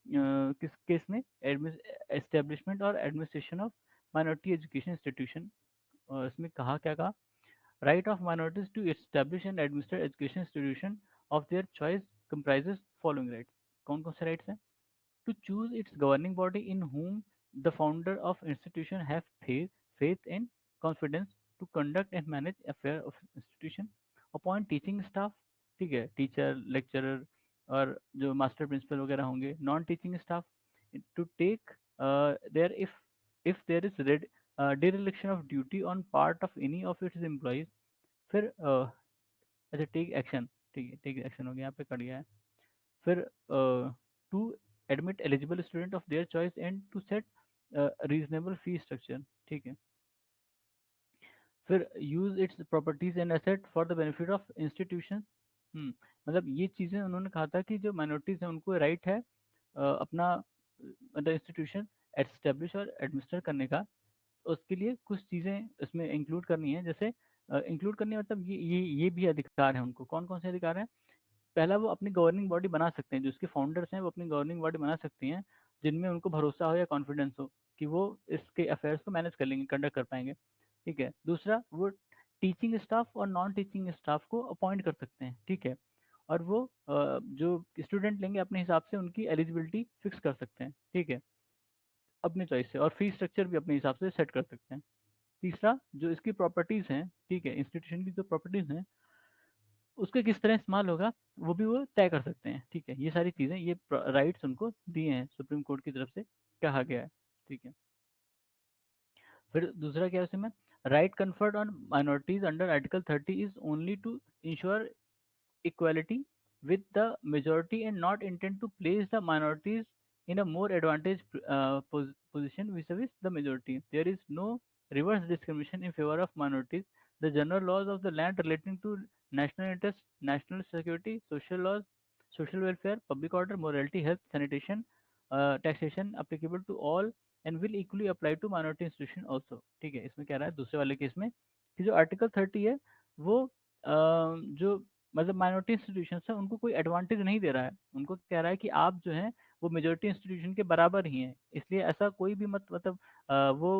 किस केस में, एस्टेब्लिशमेंट और administration of minority education institution, और इसमें कहा क्या कहा, right of minorities to establish and administer education institution of their choice comprises following rights. कौन कौन से राइट्स हैं, to choose its governing body in whom the founder of institution have faith and confidence to conduct and manage affair of institution, appoint teaching staff, ठीक है, teacher lecturer और जो master principal वगैरह होंगे, non teaching staff to take their if there is dereliction of duty on part of any of its employees, फिर अच्छा take action, ठीक है, टेक एक्शन हो गया, यहाँ पे कट गया है। फिर to admit eligible student of their choice and to set reasonable fee structure, ठीक है। फिर use its properties and asset for the benefit of institution. मतलब ये चीज़ें उन्होंने कहा था कि जो माइनॉरिटीज हैं उनको राइट है अपना मतलब इंस्टीट्यूशन एस्टेब्लिश और एडमिनिस्टर करने का। उसके लिए कुछ चीज़ें इसमें इंक्लूड करनी है, जैसे इंक्लूड करनी है, मतलब ये भी अधिकार है उनको। कौन कौन से अधिकार हैं, पहला, वो अपनी गवर्निंग बॉडी बना सकते हैं, जो उसके फाउंडर्स हैं वो अपनी गवर्निंग बॉडी बना सकती हैं जिनमें उनको भरोसा हो या कॉन्फिडेंस हो कि वो इसके अफेयर्स को मैनेज कर लेंगे, कंडक्ट कर पाएंगे, ठीक है। दूसरा, वो टीचिंग स्टाफ और नॉन टीचिंग स्टाफ को अपॉइंट कर सकते हैं, ठीक है। और वो जो स्टूडेंट लेंगे अपने हिसाब से उनकी एलिजिबिलिटी फिक्स कर सकते हैं, ठीक है, अपनी चॉइस से, और फीस स्ट्रक्चर भी अपने हिसाब से सेट कर सकते हैं। तीसरा, जो इसकी प्रॉपर्टीज़ हैं, ठीक है, इंस्टीट्यूशन की जो प्रॉपर्टीज़ हैं उसके किस तरह इस्तेमाल होगा वो भी वो तय कर सकते हैं, ठीक है। ये सारी चीज़ें, ये राइट्स उनको दिए हैं सुप्रीम कोर्ट की तरफ से, कहा गया है, ठीक है। फिर दूसरा क्या है उसमें, right conferred on minorities under article 30 is only to ensure equality with the majority and not intend to place the minorities in a more advantaged position vis-a-vis the majority. There is no reverse discrimination in favor of minorities. The general laws of the land relating to national interest, national security, social laws, social welfare, public order, morality, health, sanitation, taxation applicable to all and will equally apply to minority institution also, ठीक है। इसमें कह रहा है दूसरे वाले case में कि जो आर्टिकल 30 है वो जो मतलब माइनॉरिटी इंस्टीट्यूशन है उनको कोई एडवांटेज नहीं दे रहा है, उनको कह रहा है कि आप जो हैं वो मेजोरिटी इंस्टीट्यूशन के बराबर ही हैं। इसलिए ऐसा कोई भी मतलब वो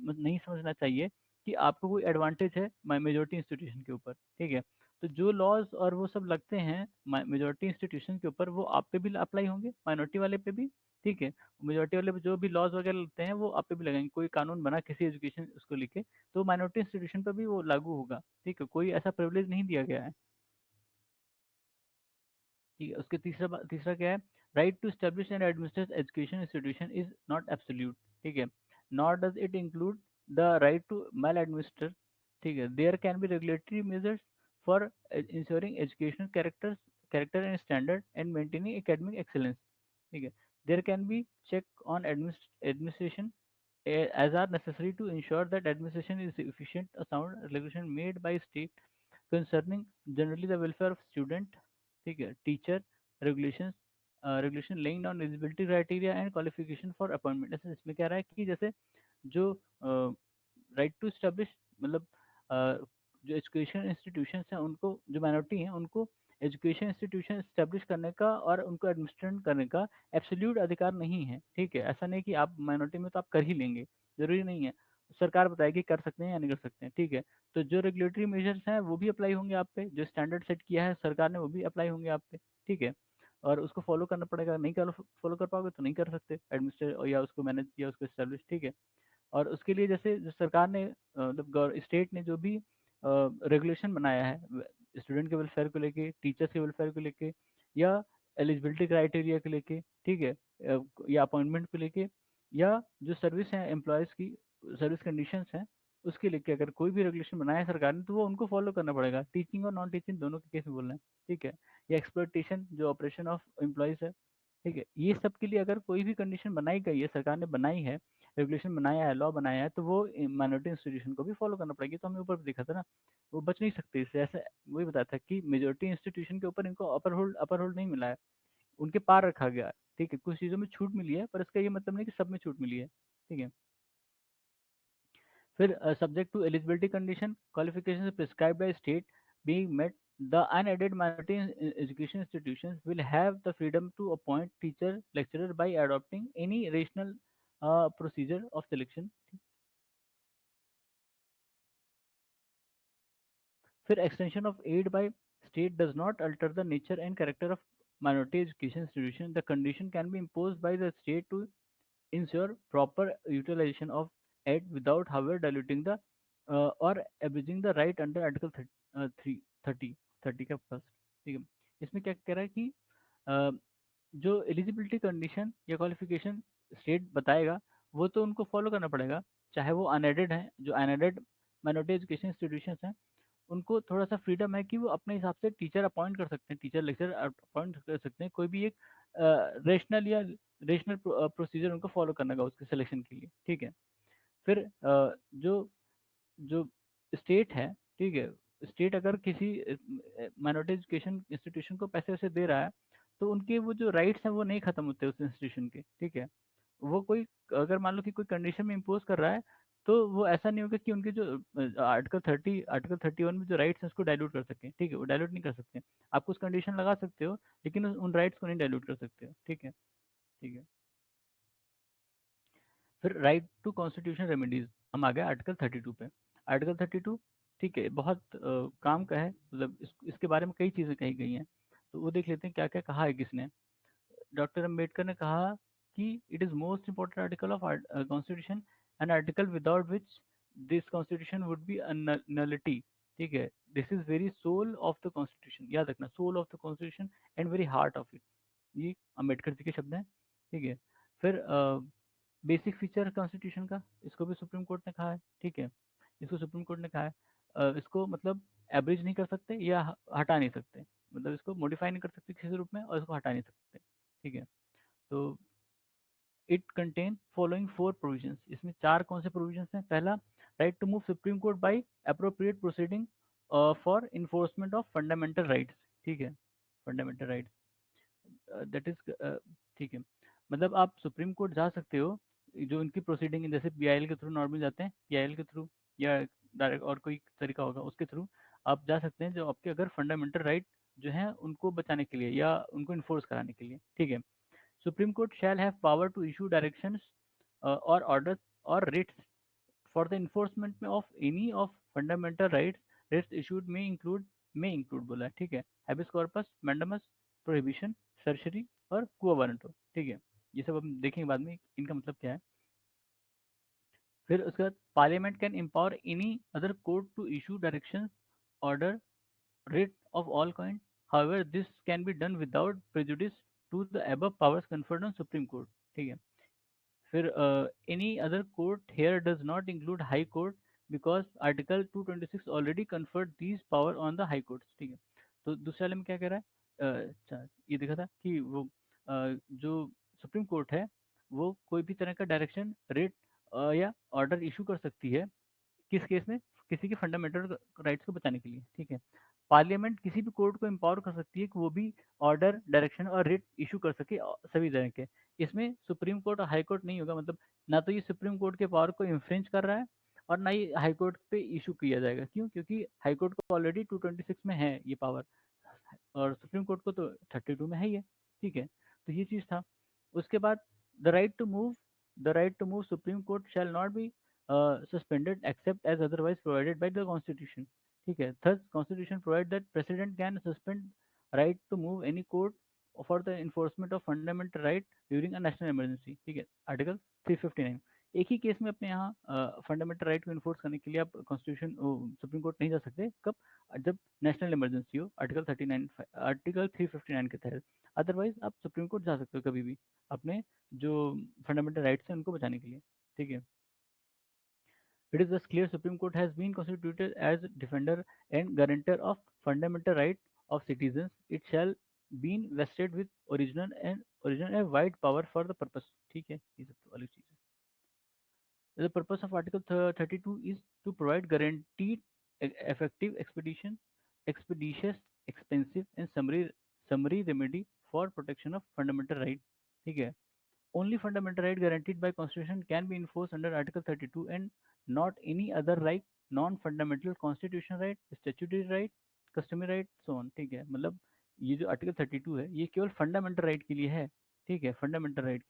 नहीं समझना चाहिए कि आपको कोई एडवांटेज है मेजोरिटी इंस्टीट्यूशन के ऊपर, ठीक है। तो जो लॉज और वो सब लगते हैं मेजोरिटी इंस्टीट्यूशन के ऊपर वो आप पे भी अप्लाई होंगे, माइनॉरिटी वाले पे भी, ठीक है। मेजोरिटी वाले पे जो भी लॉज वगैरह लगते हैं वो आप पे भी लगेंगे। कोई कानून बना किसी एजुकेशन उसको लेके तो माइनॉरिटी इंस्टीट्यूशन पर भी वो लागू होगा, ठीक है। कोई ऐसा प्रिविलेज नहीं दिया गया है, ठीक है। उसके तीसरा क्या है, right to establish and administrate education institution is not absolute, ठीक है, not does it include the right to maladminister, ठीक है। There can be regulatory measures for ensuring educational character and standard and maintaining academic excellence, ठीक है। There can be check on administration as are necessary to ensure that administration is efficient. A sound regulation made by state concerning generally the welfare of student, ठीक है, teacher, regulation regulation laying down eligibility criteria and qualification for appointment. ऐसे इसमें कह रहा है कि जैसे जो राइट टू स्टैब्लिश मतलब जो एजुकेशन इंस्टीट्यूशंस हैं उनको, जो माइनॉरिटी हैं उनको एजुकेशन इंस्टीट्यूशन इस्टेब्लिश करने का और उनको एडमिनिस्ट्रेट करने का एब्सोल्यूट अधिकार नहीं है। ठीक है, ऐसा नहीं कि आप माइनॉरिटी में तो आप कर ही लेंगे, जरूरी नहीं है। सरकार बताएगी कर सकते हैं या नहीं कर सकते हैं। ठीक है, तो जो रेगुलेटरी मेजर्स हैं वो भी अप्लाई होंगे आप पे, जो स्टैंडर्ड सेट किया है सरकार ने वो भी अप्लाई होंगे आप पे। ठीक है, और उसको फॉलो करना पड़ेगा, नहीं कर फॉलो कर पाओगे तो नहीं कर सकते एडमिनिस्ट्रेट या उसको मैनेज या उसको एस्टेब्लिश। ठीक है, और उसके लिए जैसे जो सरकार ने मतलब स्टेट ने जो भी रेगुलेशन बनाया है स्टूडेंट के वेलफेयर को लेके, टीचर्स के वेलफेयर को लेके, या एलिजिबिलिटी क्राइटेरिया को लेके, ठीक है, या अपॉइंटमेंट को लेके, या जो सर्विस है एम्प्लॉयज़ की सर्विस कंडीशंस हैं उसके लेके, अगर कोई भी रेगुलेशन बनाया है सरकार ने तो वो उनको फॉलो करना पड़ेगा, टीचिंग और नॉन टीचिंग दोनों के केस में बोल रहे हैं। ठीक है, या एक्सप्लॉइटेशन जो ऑपरेशन ऑफ एम्प्लॉयज़ है। ठीक है, ये सब के लिए अगर कोई भी कंडीशन बनाई गई है, सरकार ने बनाई है, रेगुलेशन बनाया है, लॉ बनाया है, तो वो माइनॉरिटी इंस्टीट्यूशन को भी फॉलो करना पड़ेगी। तो हमने ऊपर भी देखा था ना, वो बच नहीं सकते इससे। ऐसे वही बताया था कि मेजोरिटी इंस्टीट्यूशन के ऊपर इनको अपर होल्ड नहीं मिला है, उनके पार रखा गया है। ठीक है, कुछ चीज़ों में छूट मिली है पर इसका ये मतलब नहीं कि सब में छूट मिली है। ठीक है, फिर subject to eligibility condition qualification prescribed by state being met, the unaided minority education institutions will have the freedom to appoint teacher lecturer by adopting any rational procedure of selection. फिर extension of aid by state does not alter the nature and character of minority education institution. The condition can be imposed by the state to ensure proper utilization of aid without however diluting the or abusing the right under article 30 30 का first. ठीक है, इसमें क्या कह रहा है कि अ, जो एलिजिबिलिटी कंडीशन या क्वालिफिकेशन स्टेट बताएगा वो तो उनको फॉलो करना पड़ेगा, चाहे वो अनएडेड है। जो अनएडेड माइनॉरिटी एजुकेशन इंस्टीट्यूशंस हैं उनको थोड़ा सा फ्रीडम है कि वो अपने हिसाब से टीचर अपॉइंट कर सकते हैं, टीचर लेक्चर अपॉइंट कर सकते हैं, कोई भी एक रेशनल या रेशनल प्रोसीजर उनको फॉलो करना होगा उसके सिलेक्शन के लिए। ठीक है, फिर जो जो स्टेट है, ठीक है, स्टेट अगर किसी माइनॉरिटी एजुकेशन इंस्टीट्यूशन को पैसे वैसे दे रहा है तो उनके वो जो राइट्स हैं वो नहीं खत्म होते उस इंस्टीट्यूशन के। ठीक है, वो कोई अगर मान लो कि कोई कंडीशन में इम्पोज कर रहा है तो वो ऐसा नहीं होगा कि उनके जो आर्टिकल 31 में जो राइट्स हैं उसको डाइल्यूट कर सकें। ठीक है, वो डाइल्यूट नहीं कर सकते। आप कुछ कंडीशन लगा सकते हो लेकिन उन राइट्स को नहीं डाइल्यूट कर सकते हो। ठीक है। ठीक है, फिर राइट टू कॉन्स्टिट्यूशन रेमेडीज, हम आ गए आर्टिकल 32 पे। आर्टिकल 32, ठीक है, बहुत काम का है, मतलब इसके बारे में कई चीज़ें कही गई हैं, तो वो देख लेते हैं क्या क्या कहा है किसने। डॉक्टर अम्बेडकर ने कहा कि it is most important article of constitution, an article without which this constitution would be nullity. ठीक है, this is very soul of the constitution, याद रखना, soul of the constitution and very heart of it, ये अम्बेडकर जी के शब्द हैं। ठीक है, फिर बेसिक फीचर कॉन्स्टिट्यूशन का, इसको भी सुप्रीम कोर्ट ने कहा है। ठीक है, इसको सुप्रीम कोर्ट ने कहा है इसको मतलब एवरेज नहीं कर सकते या हटा नहीं सकते, मतलब इसको मॉडिफाई नहीं कर सकते किसी रूप में और इसको हटा नहीं सकते। ठीक है, तो इट कंटेन फॉलोइंग 4 प्रोविजंस, इसमें 4 कौन से प्रोविजंस हैं। पहला, right to move Supreme Court by appropriate proceeding for enforcement of fundamental rights. ठीक है, फंडामेंटल राइट्स दैट इज, ठीक है, मतलब आप सुप्रीम कोर्ट जा सकते हो, जो उनकी प्रोसीडिंग है, जैसे पीआईएल के थ्रू नॉर्मल जाते हैं, पीआईएल के थ्रू या डायरेक्ट और कोई तरीका होगा उसके थ्रू आप जा सकते हैं, जो आपके अगर फंडामेंटल राइट जो है उनको बचाने के लिए या उनको इन्फोर्स कराने के लिए। ठीक है, supreme Court shall have power to issue directions और ऑर्डर्स और रिट्स फॉर द इन्फोर्समेंट में of any of fundamental rights, writs issued में इंक्लूड बोला है। ठीक है, habeas corpus, mandamus, prohibition, certiorari और क्वो वारंटो। ठीक है, ये सब हम देखेंगे बाद में इनका मतलब क्या है। फिर उसके बाद parliament can empower any other court to issue direction, order, writ of all kind. However, this can be done without prejudice to the above powers conferred on Supreme Court. ठीक है, फिर any other court here does not include High Court because Article 226 already conferred these power on the High Courts. ठीक है, तो दूसरे वाले में क्या कह रहा है, अच्छा ये देखा था कि वो जो सुप्रीम कोर्ट है वो कोई भी तरह का डायरेक्शन, रेट या ऑर्डर इशू कर सकती है, किस केस में, किसी के फंडामेंटल राइट्स को बचाने के लिए। ठीक है, पार्लियामेंट किसी भी कोर्ट को एम्पावर कर सकती है कि वो भी ऑर्डर, डायरेक्शन और रिट इशू कर सके सभी तरह के। इसमें सुप्रीम कोर्ट और हाई कोर्ट नहीं होगा, मतलब ना तो ये सुप्रीम कोर्ट के पावर को इन्फ्रिंज कर रहा है और ना ही हाई कोर्ट पे इशू किया जाएगा। क्यों? क्योंकि हाई कोर्ट को ऑलरेडी 226 में है ये पावर, और सुप्रीम कोर्ट को तो 32 में है ही है। ठीक है, तो ये चीज़ था। उसके बाद the right to move the right to move Supreme Court shall not be suspended except as otherwise provided by the constitution. ठीक है, third constitution provide that president can suspend right to move any court for the enforcement of fundamental right during a national emergency. ठीक है, article 359। एक ही case में अपने यहाँ fundamental right को enforce करने के लिए आप कॉन्स्टिट्यूशन सुप्रीम कोर्ट नहीं जा सकते। कब? जब नेशनल इमरजेंसी हो, आर्टिकल 359 के तहत। अदरवाइज आप सुप्रीम कोर्ट जा सकते हो कभी भी अपने जो फंडामेंटल राइट्स हैं उनको बचाने के लिए। ठीक है, it is thus clear Supreme Court has been constituted as defender and guarantor of fundamental right of citizens. It shall be vested with original and wide power for the purpose. ठीक है, ये सब तो अलग चीज है। The purpose of Article 32 is to provide guaranteed effective expeditious, expensive and summary remedy for protection of fundamental right. ठीक है, only fundamental right guaranteed by constitution can be enforced under Article 32 and not any other like non-fundamental constitutional right, statutory right, customary right, so on। ठीक है, मतलब ये जो article 32 है ये केवल फंडामेंटल राइट के लिए है। ठीक है, फंडामेंटल राइट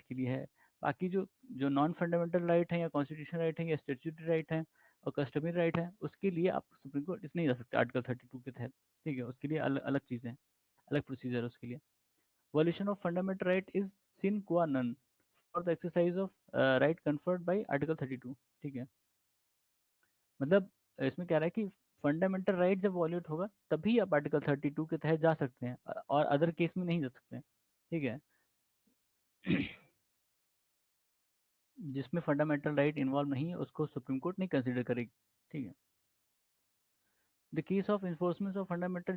के लिए है। बाकी जो जो नॉन फंडामेंटल राइट है या कॉन्स्टिट्यूशन राइट है या स्टेट्यूटरी राइट है और कस्टमरी राइट है, उसके लिए आप सुप्रीम कोर्ट इस नहीं जा सकते आर्टिकल 32 के तहत। ठीक है, उसके लिए अलग अलग चीज़ें, अलग प्रोसीजर है उसके लिए। Violation of fundamental right is sine qua non for the exercise of right conferred by Article 32। ठीक है, मतलब इसमें क्या रहा है कि फंडामेंटल राइट जब वॉल्यूट होगा तभी आप आर्टिकल 32 के तहत जा सकते हैं, और अदर केस में नहीं जा सकते हैं। ठीक है, जिसमें फंडामेंटल राइट इन्वॉल्व नहीं है उसको सुप्रीम कोर्ट नहीं कंसिडर करेगी। ठीक है, the case of enforcement of fundamental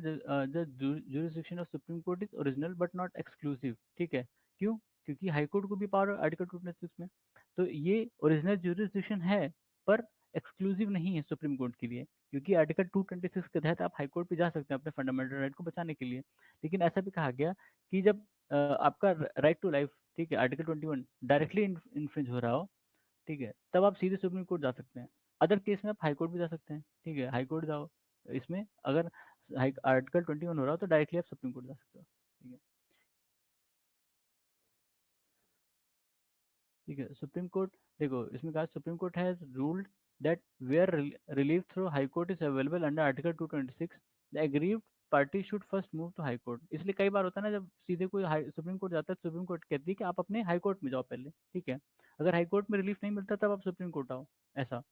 jurisdiction of supreme court is original but not exclusive। ठीक है, क्यों? क्योंकि हाई कोर्ट को भी पावर आर्टिकल 226 में, तो ये ओरिजिनल jurisdiction है पर एक्सक्लूसिव नहीं है सुप्रीम कोर्ट के लिए। क्योंकि आर्टिकल 226 के तहत आप हाई कोर्ट पे जा सकते हैं अपने फंडामेंटल राइट को बचाने के लिए। लेकिन ऐसा भी कहा गया कि जब आपका राइट टू लाइफ, ठीक है, आर्टिकल 21 डायरेक्टली इन्फ्रिंज हो रहा हो, ठीक है, तब आप सीधे सुप्रीम कोर्ट जा सकते हैं। अदर केस में आप हाई कोर्ट भी जा सकते हैं। ठीक है, हाई कोर्ट जाओ, इसमें अगर आर्टिकल 21 हो रहा हो तो डायरेक्टली आप सुप्रीम कोर्ट जा सकते हो। ठीक है, ठीक है, सुप्रीम कोर्ट देखो इसमें कहा Supreme Court has ruled that where relief through High Court is available under article 226 the aggrieved party should first move to High Court. इसलिए कई बार होता है ना, जब सीधे कोई सुप्रीम कोर्ट जाता है, सुप्रीम कोर्ट कहती है कि आप अपने हाई कोर्ट में जाओ पहले। ठीक है, अगर हाई कोर्ट में रिलीफ नहीं मिलता तब आप सुप्रीम कोर्ट आओ। ऐसा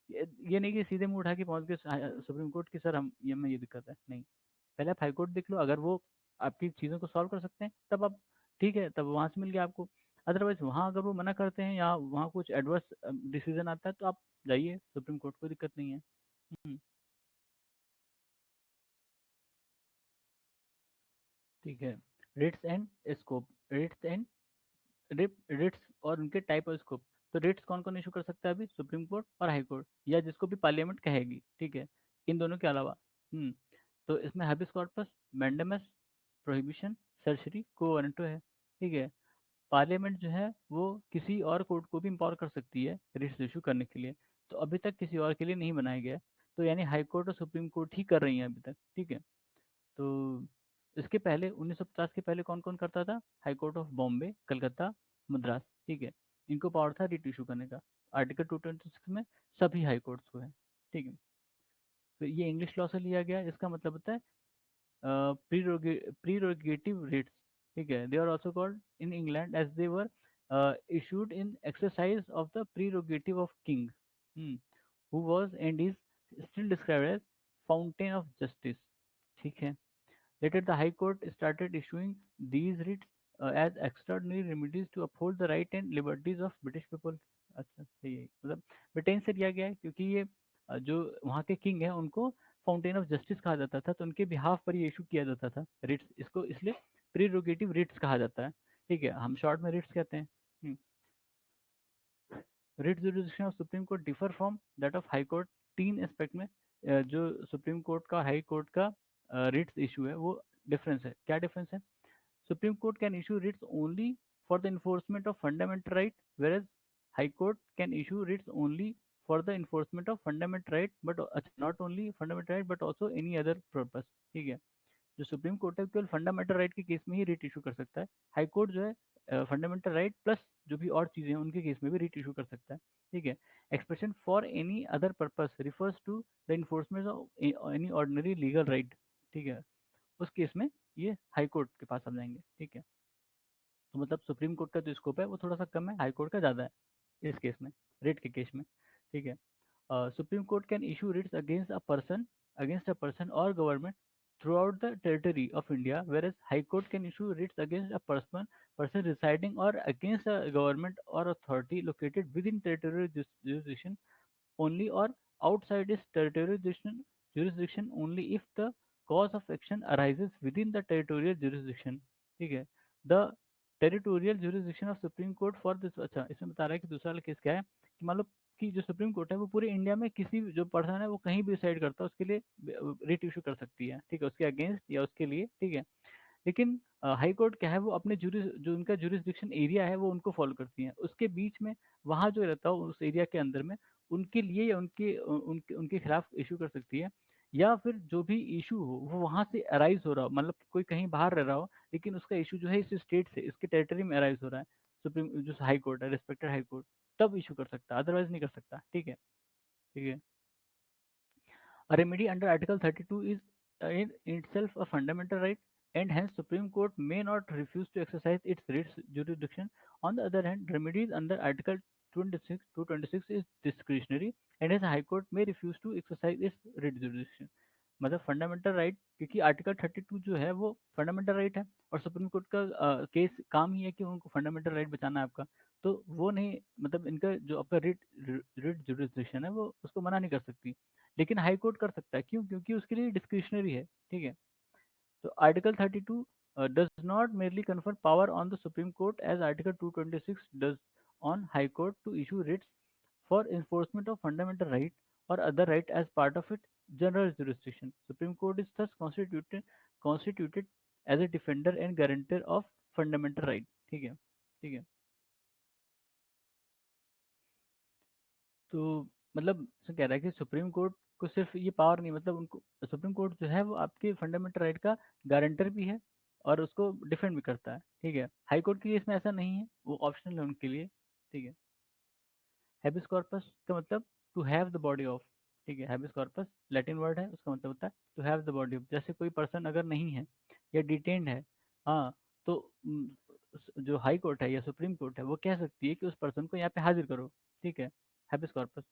ये नहीं कि सीधे मुंह उठा के पहुंच गए सुप्रीम कोर्ट की सर हम ये में ये दिक्कत है, नहीं। पहले आप हाई कोर्ट देख लो, अगर वो आपकी चीज़ों को सॉल्व कर सकते हैं तब आप, ठीक है, तब वहां से मिल गया आपको। अदरवाइज वहां अगर वो मना करते हैं या वहां कुछ एडवर्स डिसीजन आता है तो आप जाइए सुप्रीम कोर्ट, कोई दिक्कत नहीं है। हम्म, ठीक है, writs and scope, writs and writs और उनके टाइप और स्कोप। तो रिट्स कौन कौन इशू कर सकता है अभी? सुप्रीम कोर्ट और हाई कोर्ट, या जिसको भी पार्लियामेंट कहेगी। ठीक है, इन दोनों के अलावा। हम्म, तो इसमें habeas corpus, mandamus, prohibition, surgery, को वारंटो है। ठीक है, पार्लियामेंट जो है वो किसी और कोर्ट को भी इम्पावर कर सकती है रिट्स इशू करने के लिए। तो अभी तक किसी और के लिए नहीं बनाया गया है। तो यानी हाई कोर्ट और सुप्रीम कोर्ट ही कर रही हैं अभी तक। ठीक है, तो इसके पहले 1950 के पहले कौन कौन करता था? High court of Bombay, Calcutta, Madras. ठीक है, इनको पावर था रिट इशू करने का। आर्टिकल 226 में सभी हाई कोर्ट्स को है। ठीक है, तो ये इंग्लिश लॉ से लिया गया, इसका मतलब होता है prerogative writs। ठीक है, they are also called in England as they were issued in exercise of the prerogative of king, hmm, who was and is still described as fountain of justice। ठीक है, later the high court started issuing these writs as extraordinary remedies to uphold the right and liberties of British people। अच्छा, सही है, मतलब Britain से लिया गया है क्योंकि ये जो वहाँ के किंग हैं उनको फाउंटेन ऑफ जस्टिस कहा जाता था, तो उनके बिहाफ पर ये इशू किया जाता था रिट्स। इसको इसलिए प्रीरोगेटिव रिट्स कहा जाता है। ठीक है, हम शॉर्ट में रिट्स कहते हैं। Writ jurisdiction of supreme court differ from that of high court तीन एस्पेक्ट में। जो सुप्रीम कोर्ट का हाई कोर्ट का रिट्स इशू है वो डिफरेंस है। क्या डिफरेंस है? Supreme court can issue writs only for the enforcement of fundamental right, where high court can issue writs only for the enforcement of fundamental right, but अच्छा not only fundamental right but also any other purpose. ठीक है, जो supreme court है केवल fundamental right के case में ही writ issue कर सकता है। हाई कोर्ट जो है फंडामेंटल राइट प्लस जो भी और चीजें हैं उनके केस में भी रिट इशू कर सकता है। ठीक है, expression for any other purpose refers to the enforcement of any ordinary legal right. ठीक है, उस केस में ये हाई कोर्ट के पास आ जाएंगे। ठीक है, तो मतलब सुप्रीम कोर्ट का जो स्कोप है वो थोड़ा सा कम है, हाई कोर्ट का ज़्यादा है इस केस में, रेट के केस में। ठीक है, supreme court can issue Ritz against a person और government throughout the territory of India, whereas High Court can issue writs against a person residing or against a government or authority located within territorial jurisdiction only or outside its territorial jurisdiction only if the cause of action arises within the territorial jurisdiction। ठीक है, the territorial jurisdiction of supreme court for this. अच्छा, इसमें बता रहा है कि दूसरा वाला केस क्या है कि मान लो कि जो सुप्रीम कोर्ट है वो पूरे इंडिया में किसी भी जो पर्सन है वो कहीं भी डिसाइड करता है उसके लिए रिट इशू कर सकती है। ठीक है, उसके अगेंस्ट या उसके लिए। ठीक है, लेकिन हाई कोर्ट क्या है वो अपने जो उनका जुरिस्डिक्शन एरिया है वो उनको फॉलो करती है, उसके बीच में वहाँ जो रहता हो उस एरिया के अंदर में उनके लिए या उनके उनके खिलाफ इशू कर सकती है। या फिर जो भी इशू हो वो वहाँ से अराइज हो रहा हो, मतलब कोई कहीं बाहर रह रहा हो लेकिन उसका इशू जो है इस स्टेट से इसके टेरिटरी में अराइज हो रहा है, सुप्रीम जो हाई कोर्ट है रिस्पेक्टेड हाई कोर्ट तब इशू कर सकता है, अदरवाइज नहीं कर सकता। ठीक है। ठीक है, a remedy under Article 32 is in itself a fundamental right, and hence Supreme Court may not refuse to exercise its writs jurisdiction. On the other hand, remedies under Article 26 226 is discretionary, and hence High Court may refuse to exercise its writ jurisdiction। मतलब fundamental right, क्योंकि article 32 जो है वो fundamental right है और supreme court का case काम ही है कि उनको फंडामेंटल राइट बचाना है आपका, तो वो नहीं, मतलब इनका जो आपका रिट रिट जुरिस्डिक्शन है वो उसको मना नहीं कर सकती, लेकिन हाई कोर्ट कर सकता है। क्यों? क्योंकि उसके लिए डिस्क्रिशनरी है। ठीक है, तो article 32 does not merely confer power on the Supreme Court as Article 226 does on High Court to issue writs for enforcement of fundamental right or other right as part of its general jurisdiction. Supreme Court is thus constituted as a defender and guarantor of fundamental right। ठीक है। ठीक है, तो मतलब इसमें कह रहा है कि सुप्रीम कोर्ट को सिर्फ ये पावर नहीं, मतलब उनको सुप्रीम कोर्ट जो है वो आपके फंडामेंटल राइट का गारंटर भी है और उसको डिफेंड भी करता है। ठीक है, हाई कोर्ट के केस में ऐसा नहीं है, वो ऑप्शनल है उनके लिए। ठीक है, हैबिस कॉर्पस का मतलब to have the body of. ठीक है, हैबिस कॉर्पस लैटिन वर्ड है, उसका मतलब होता है to have the body of. जैसे कोई पर्सन अगर नहीं है या डिटेन्ड है, हाँ, तो जो हाई कोर्ट है या सुप्रीम कोर्ट है वो कह सकती है कि उस पर्सन को यहाँ पे हाजिर करो। ठीक है, हैबिस कॉर्पस।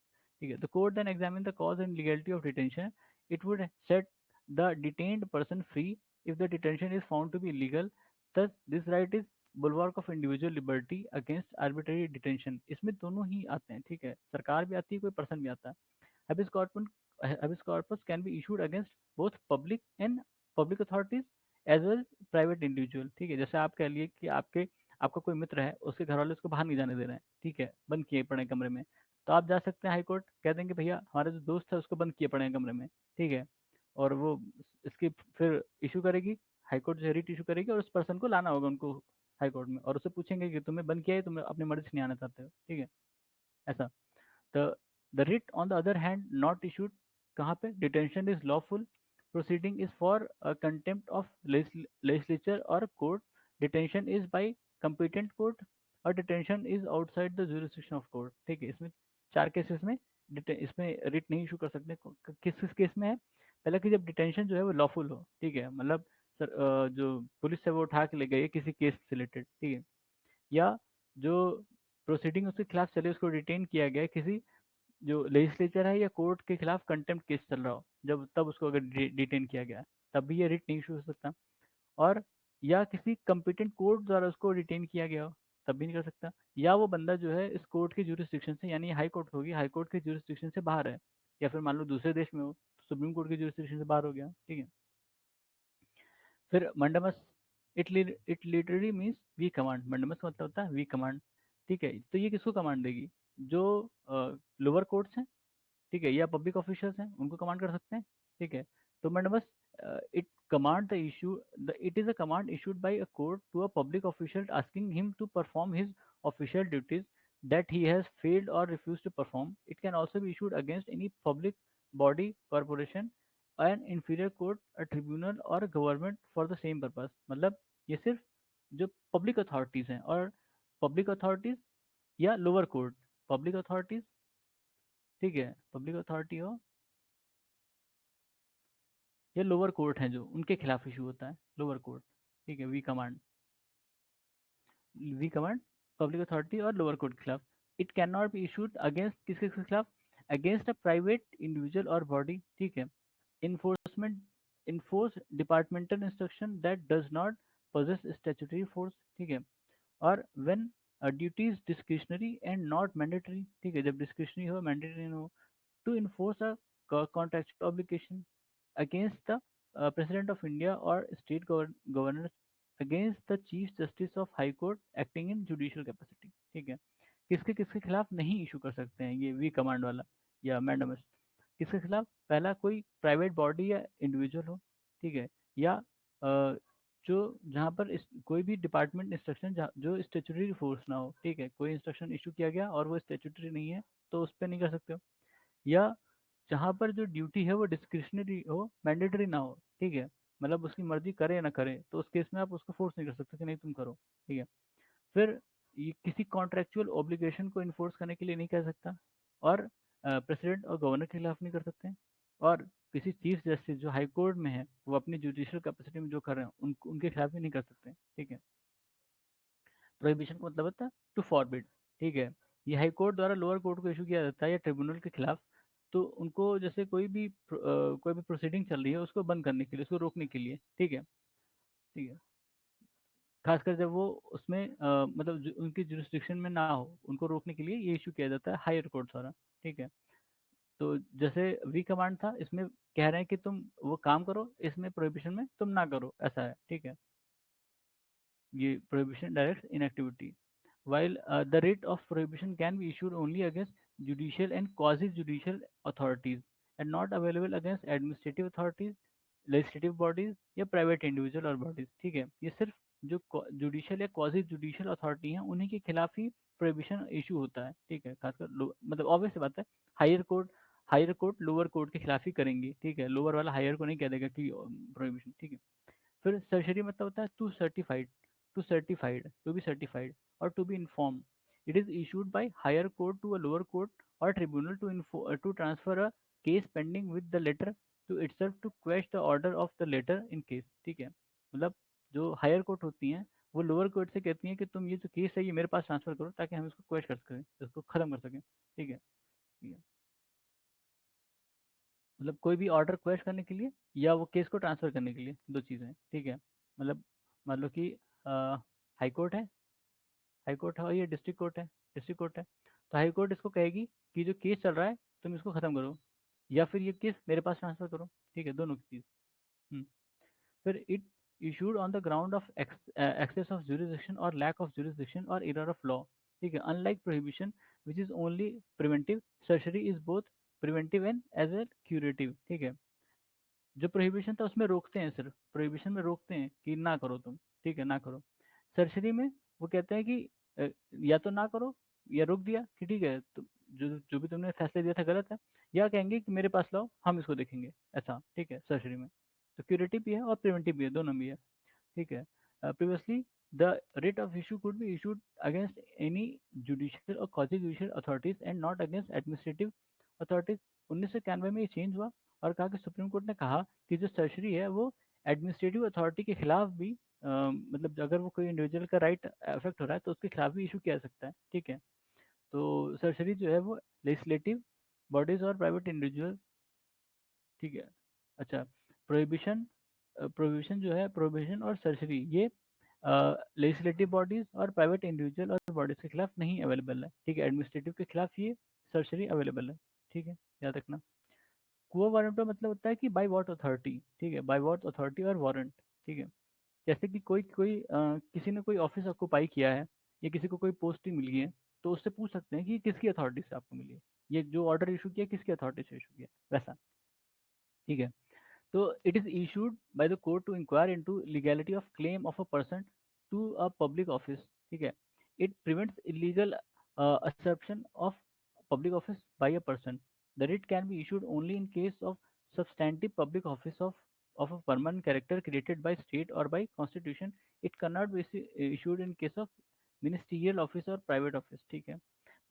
ठीक है, the court then examine the cause and legality of detention. It would set the detained person free if the detention is found to be illegal, thus this right is bulwark of individual liberty against arbitrary detention. इसमें दोनों ही आते हैं। ठीक है, सरकार भी आती है, कोई पर्सन भी आता है। Habeas corpus habeas corpus can be issued against both public authorities as well private individual. ठीक है, जैसे आप कह लिए कि आपका कोई मित्र है, उसके घर वाले उसको बाहर नहीं जाने दे रहे हैं, ठीक है, बंद किए पड़े हैं कमरे में, तो आप जा सकते हैं हाई कोर्ट, कह देंगे भैया हमारा जो दोस्त है उसको बंद किए पड़े हैं कमरे में। ठीक है, और वो इसकी फिर इशू करेगी, हाई कोर्ट जो रिट इशू करेगी और उस पर्सन को लाना होगा उनको हाई कोर्ट में, और उससे पूछेंगे कि तुम्हें बंद किया है, तुम अपनी मर्जी से नहीं आना चाहते हो। ठीक है, ऐसा। The the writ on the other hand not issued कहाँ पे, detention is lawful proceeding is for contempt of legislature और court, detention is by competent court, और detention is outside the jurisdiction of court. ठीक है, इसमें चार cases में इसमें रिट नहीं इशू कर सकते। किस किस केस में है? पहला कि जब डिटेंशन जो है वो लॉफुल हो। ठीक है, मतलब सर जो पुलिस है वो उठा के ले गई है किसी केस से रिलेटेड। ठीक है, या जो प्रोसीडिंग उसके खिलाफ चले उसको डिटेन किया गया है किसी जो लेजिस्लेचर है या कोर्ट के खिलाफ कंटेम्प्ट केस चल रहा हो, जब तब उसको अगर डिटेन किया गया है, तब भी ये रिट नहीं इशू हो सकता। और या किसी कंपिटेंट कोर्ट द्वारा उसको डिटेन किया गया हो, तब भी नहीं कर सकता। या वो बंदा जो है इस कोर्ट के जुरिस्डिक्शन से, यानी हाई कोर्ट होगी, हाई कोर्ट के जुरिस्डिक्शन से बाहर है, या फिर मान लो दूसरे देश में हो, सुप्रीम कोर्ट के जुरिस्डिक्शन से बाहर हो गया। ठीक है, फिर mandamus, it literally means we command. Mandamus का मतलब होता है वी कमांड। ठीक है, तो ये किसको कमांड देगी? जो लोअर कोर्ट्स हैं, ठीक है, या पब्लिक ऑफिशियल्स हैं, उनको कमांड कर सकते हैं। ठीक है, तो mandamus it command the issue the it is a command issued by a court to a public official asking him to perform his official duties that he has failed or refused to perform. It can also be issued against any public body, corporation, an inferior court, a tribunal or a government for the same purpose. मतलब ये सिर्फ जो public authorities हैं, और public authorities या lower court, public authorities, ठीक है, public authority हो या लोअर कोर्ट हैं जो उनके खिलाफ इशू होता है, लोअर कोर्ट, ठीक है, we command, we command public authority और लोअर कोर्ट के खिलाफ। It can not be issued against किसके खिलाफ, अगेंस्ट अ प्राइवेट इंडिविजुअल और बॉडी, ठीक है, enforcement, enforce departmental instruction that does not possess statutory force, ठीक है, और when duty is discretionary and not mandatory, ठीक है, जब डिस्क्रिशनरी हो मैंडेटरी हो, to enforce a contractual obligation against the President of India or state governors against the Chief Justice of High Court acting in judicial capacity, ठीक है, किसके किसके खिलाफ नहीं इशू कर सकते हैं ये वी कमांड वाला या मैंडमस, किसके खिलाफ, पहला कोई प्राइवेट बॉडी या इंडिविजुअल हो, ठीक है, या जो जहाँ पर कोई भी डिपार्टमेंट इंस्ट्रक्शन जो स्टेचुटरी फोर्स ना हो, ठीक है, कोई इंस्ट्रक्शन इशू किया गया और वो स्टेचुटरी नहीं है तो उस पर नहीं कर सकते हो, या जहाँ पर जो ड्यूटी है वो डिस्क्रिशनरी हो, मैंडेटरी ना हो, ठीक है, मतलब उसकी मर्जी करे या ना करे, तो उस केस में आप उसको फोर्स नहीं कर सकते कि नहीं तुम करो, ठीक है। फिर ये किसी कॉन्ट्रेक्चुअल ऑब्लिगेशन को इन्फोर्स करने के लिए नहीं कह सकता, और प्रेसिडेंट और गवर्नर के खिलाफ नहीं कर सकते, और किसी चीफ जस्टिस जो हाई कोर्ट में है वो अपनी जुडिशियल कैपेसिटी में जो कर रहे हैं उनके खिलाफ भी नहीं कर सकते, ठीक है। प्रोहिबिशन का मतलब होता है टू फॉरबिड, ठीक है, ये हाई कोर्ट द्वारा लोअर कोर्ट को इशू किया जाता है या ट्रिब्यूनल के खिलाफ, तो उनको जैसे कोई भी प्रोसीडिंग चल रही है उसको बंद करने के लिए, उसको रोकने के लिए, ठीक है, ठीक है, खासकर जब वो उसमें मतलब उनकी जुरिस्डिक्शन में ना हो, उनको रोकने के लिए ये इशू किया जाता है हायर कोर्ट द्वारा, ठीक है। तो जैसे वी कमांड था, इसमें कह रहे हैं कि तुम वो काम करो, इसमें प्रोहिबिशन में तुम ना करो, ऐसा है, ठीक है, ये prohibition directs inactivity. While the writ of prohibition can be issued only against judicial and quasi-judicial authorities and not available against administrative authorities, legislative bodies या private individual और bodies, ठीक है, ये सिर्फ जो जुडिशियल या क्वाजी जुडिशियल अथॉरिटी हैं उन्हीं के खिलाफ ही प्रोहिबिशन इशू होता है, ठीक है, खासकर मतलब ऑब्वियस सी बात है, हायर कोर्ट लोअर कोर्ट के खिलाफ ही करेंगे, ठीक है, लोअर वाला हायर को नहीं कह देगा कि प्रोहिबिशन, ठीक है। फिर सर्जरी मतलब होता है टू बी सर्टिफाइड और to be inform, it is issued by higher court to a lower court और tribunal to transfer a case pending with the latter to itself to quash the order of the latter in case, ठीक है, मतलब जो higher court होती हैं वो lower court से कहती हैं कि तुम ये जो केस है ये मेरे पास ट्रांसफर करो ताकि हम इसको क्वेश कर सकें, इसको खत्म कर सकें, ठीक है, ठीक है? मतलब कोई भी ऑर्डर क्वेश करने के लिए या वो केस को ट्रांसफर करने के लिए, दो चीज़ें हैं, ठीक है, मतलब मान लो कि हाई कोर्ट है, हाई कोर्ट है और ये डिस्ट्रिक्ट कोर्ट है, डिस्ट्रिक्ट कोर्ट है, तो हाई कोर्ट इसको कहेगी कि जो केस चल रहा है तुम इसको खत्म करो या फिर ये केस मेरे पास ट्रांसफर करो, ठीक है, दोनों की चीज़। हम्म। फिर it issued on the ground of excess of jurisdiction or lack of jurisdiction or error of law, ठीक है, unlike prohibition which is only preventive, certiorari is both preventive and as a curative, ठीक है, जो prohibition था उसमें रोकते हैं, सिर्फ प्रोहिबिशन में रोकते हैं कि ना करो तुम, ठीक है, ना करो, सर्जरी में वो कहते हैं कि या तो ना करो या रोक दिया कि ठीक है तो जो जो भी तुमने फैसला दिया था गलत है, या कहेंगे कि मेरे पास लाओ हम इसको देखेंगे, ऐसा, ठीक है, सर्जरी में तो क्यूरेटिव भी है और प्रिवेंटिव भी है, दोनों भी है, ठीक है। Previously the writ of issue could be issued against any judicial और quasi judicial authorities and not against administrative authorities. 1991 में ये चेंज हुआ और कहा कि सुप्रीम कोर्ट ने कहा कि जो सर्जरी है वो एडमिनिस्ट्रेटिव अथॉरिटी के खिलाफ भी मतलब अगर वो कोई इंडिविजुअल का राइट अफेक्ट हो रहा है तो उसके खिलाफ भी इशू किया जा सकता है, ठीक है। तो सर्जरी जो है वो लेजिस्लेटिव बॉडीज और प्राइवेट इंडिविजुअल, ठीक है। अच्छा, प्रोहिबिशन, प्रोहिबिशन जो है, प्रोहिबिशन और सर्जरी ये लेजिस्लेटिव बॉडीज और प्राइवेट इंडिविजुअल और बॉडीज के खिलाफ नहीं अवेलेबल है, ठीक है, एडमिनिस्ट्रेटिव के खिलाफ ये सर्जरी अवेलेबल है, ठीक है, याद रखना। क्वो वारंट का मतलब होता है कि बाय व्हाट अथॉरिटी, ठीक है, बाय व्हाट अथॉरिटी और वारंट, ठीक है, जैसे कि कोई कोई किसी ने कोई ऑफिस ऑक्यूपाई किया है या किसी को कोई पोस्टिंग मिली है तो उससे पूछ सकते हैं कि किसकी अथॉरिटी से आपको मिली है, ये जो ऑर्डर इशू किया किसकी अथॉरिटी से इशू किया, वैसा, ठीक है। तो it is issued by the court to inquire into legality of claim of a person to a public office, ठीक है। It prevents illegal assumption of public office by a person. The writ can be issued only in case of substantive public office of a permanent character created by state or by constitution. It cannot be issued in case of ministerial office और private office, ठीक है।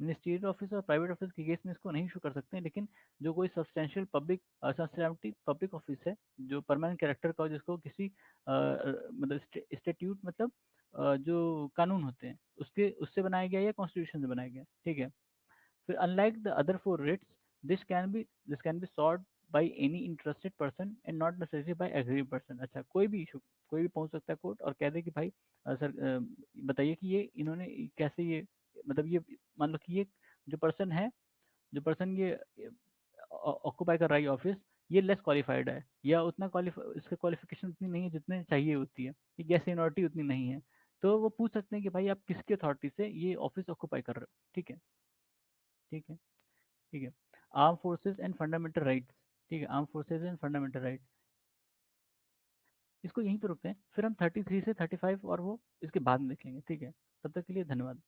Ministerial office और private office के case में इसको नहीं issue कर सकते हैं, लेकिन जो कोई substantial public substantive public office है जो परमानेंट कैरेक्टर का हो, जिसको किसी मतलब स्टेट्यूट मतलब जो कानून होते हैं उसके उससे बनाया गया या कॉन्स्टिट्यूशन से बनाया गया, ठीक है। फिर unlike the other four writs, this can be solved by any interested person and not necessary by aggrieved person. अच्छा, कोई भी इशू, कोई भी पहुंच सकता है कोर्ट और कह दे कि भाई सर बताइए कि ये इन्होंने कैसे ये मतलब ये मान लो कि ये जो पर्सन है, जो पर्सन ये ऑक्यूपाई कर रहा है ये ऑफिस, ये लेस क्वालिफाइड है या उतना क्वालिफाई इसका क्वालिफिकेशन उतनी नहीं है जितने चाहिए होती है, या सीनियरिटी उतनी नहीं है, तो वो पूछ सकते हैं कि भाई आप किसकी अथॉरिटी से ये ऑफिस ऑक्यूपाई कर रहे हो, ठीक है। ठीक है। ठीक है। Arm forces and fundamental rights, ठीक है, arm forces and fundamental rights, इसको यहीं पे रुकते हैं, फिर हम 33 से 35 और वो इसके बाद में देखेंगे, ठीक है। तब तक के लिए धन्यवाद।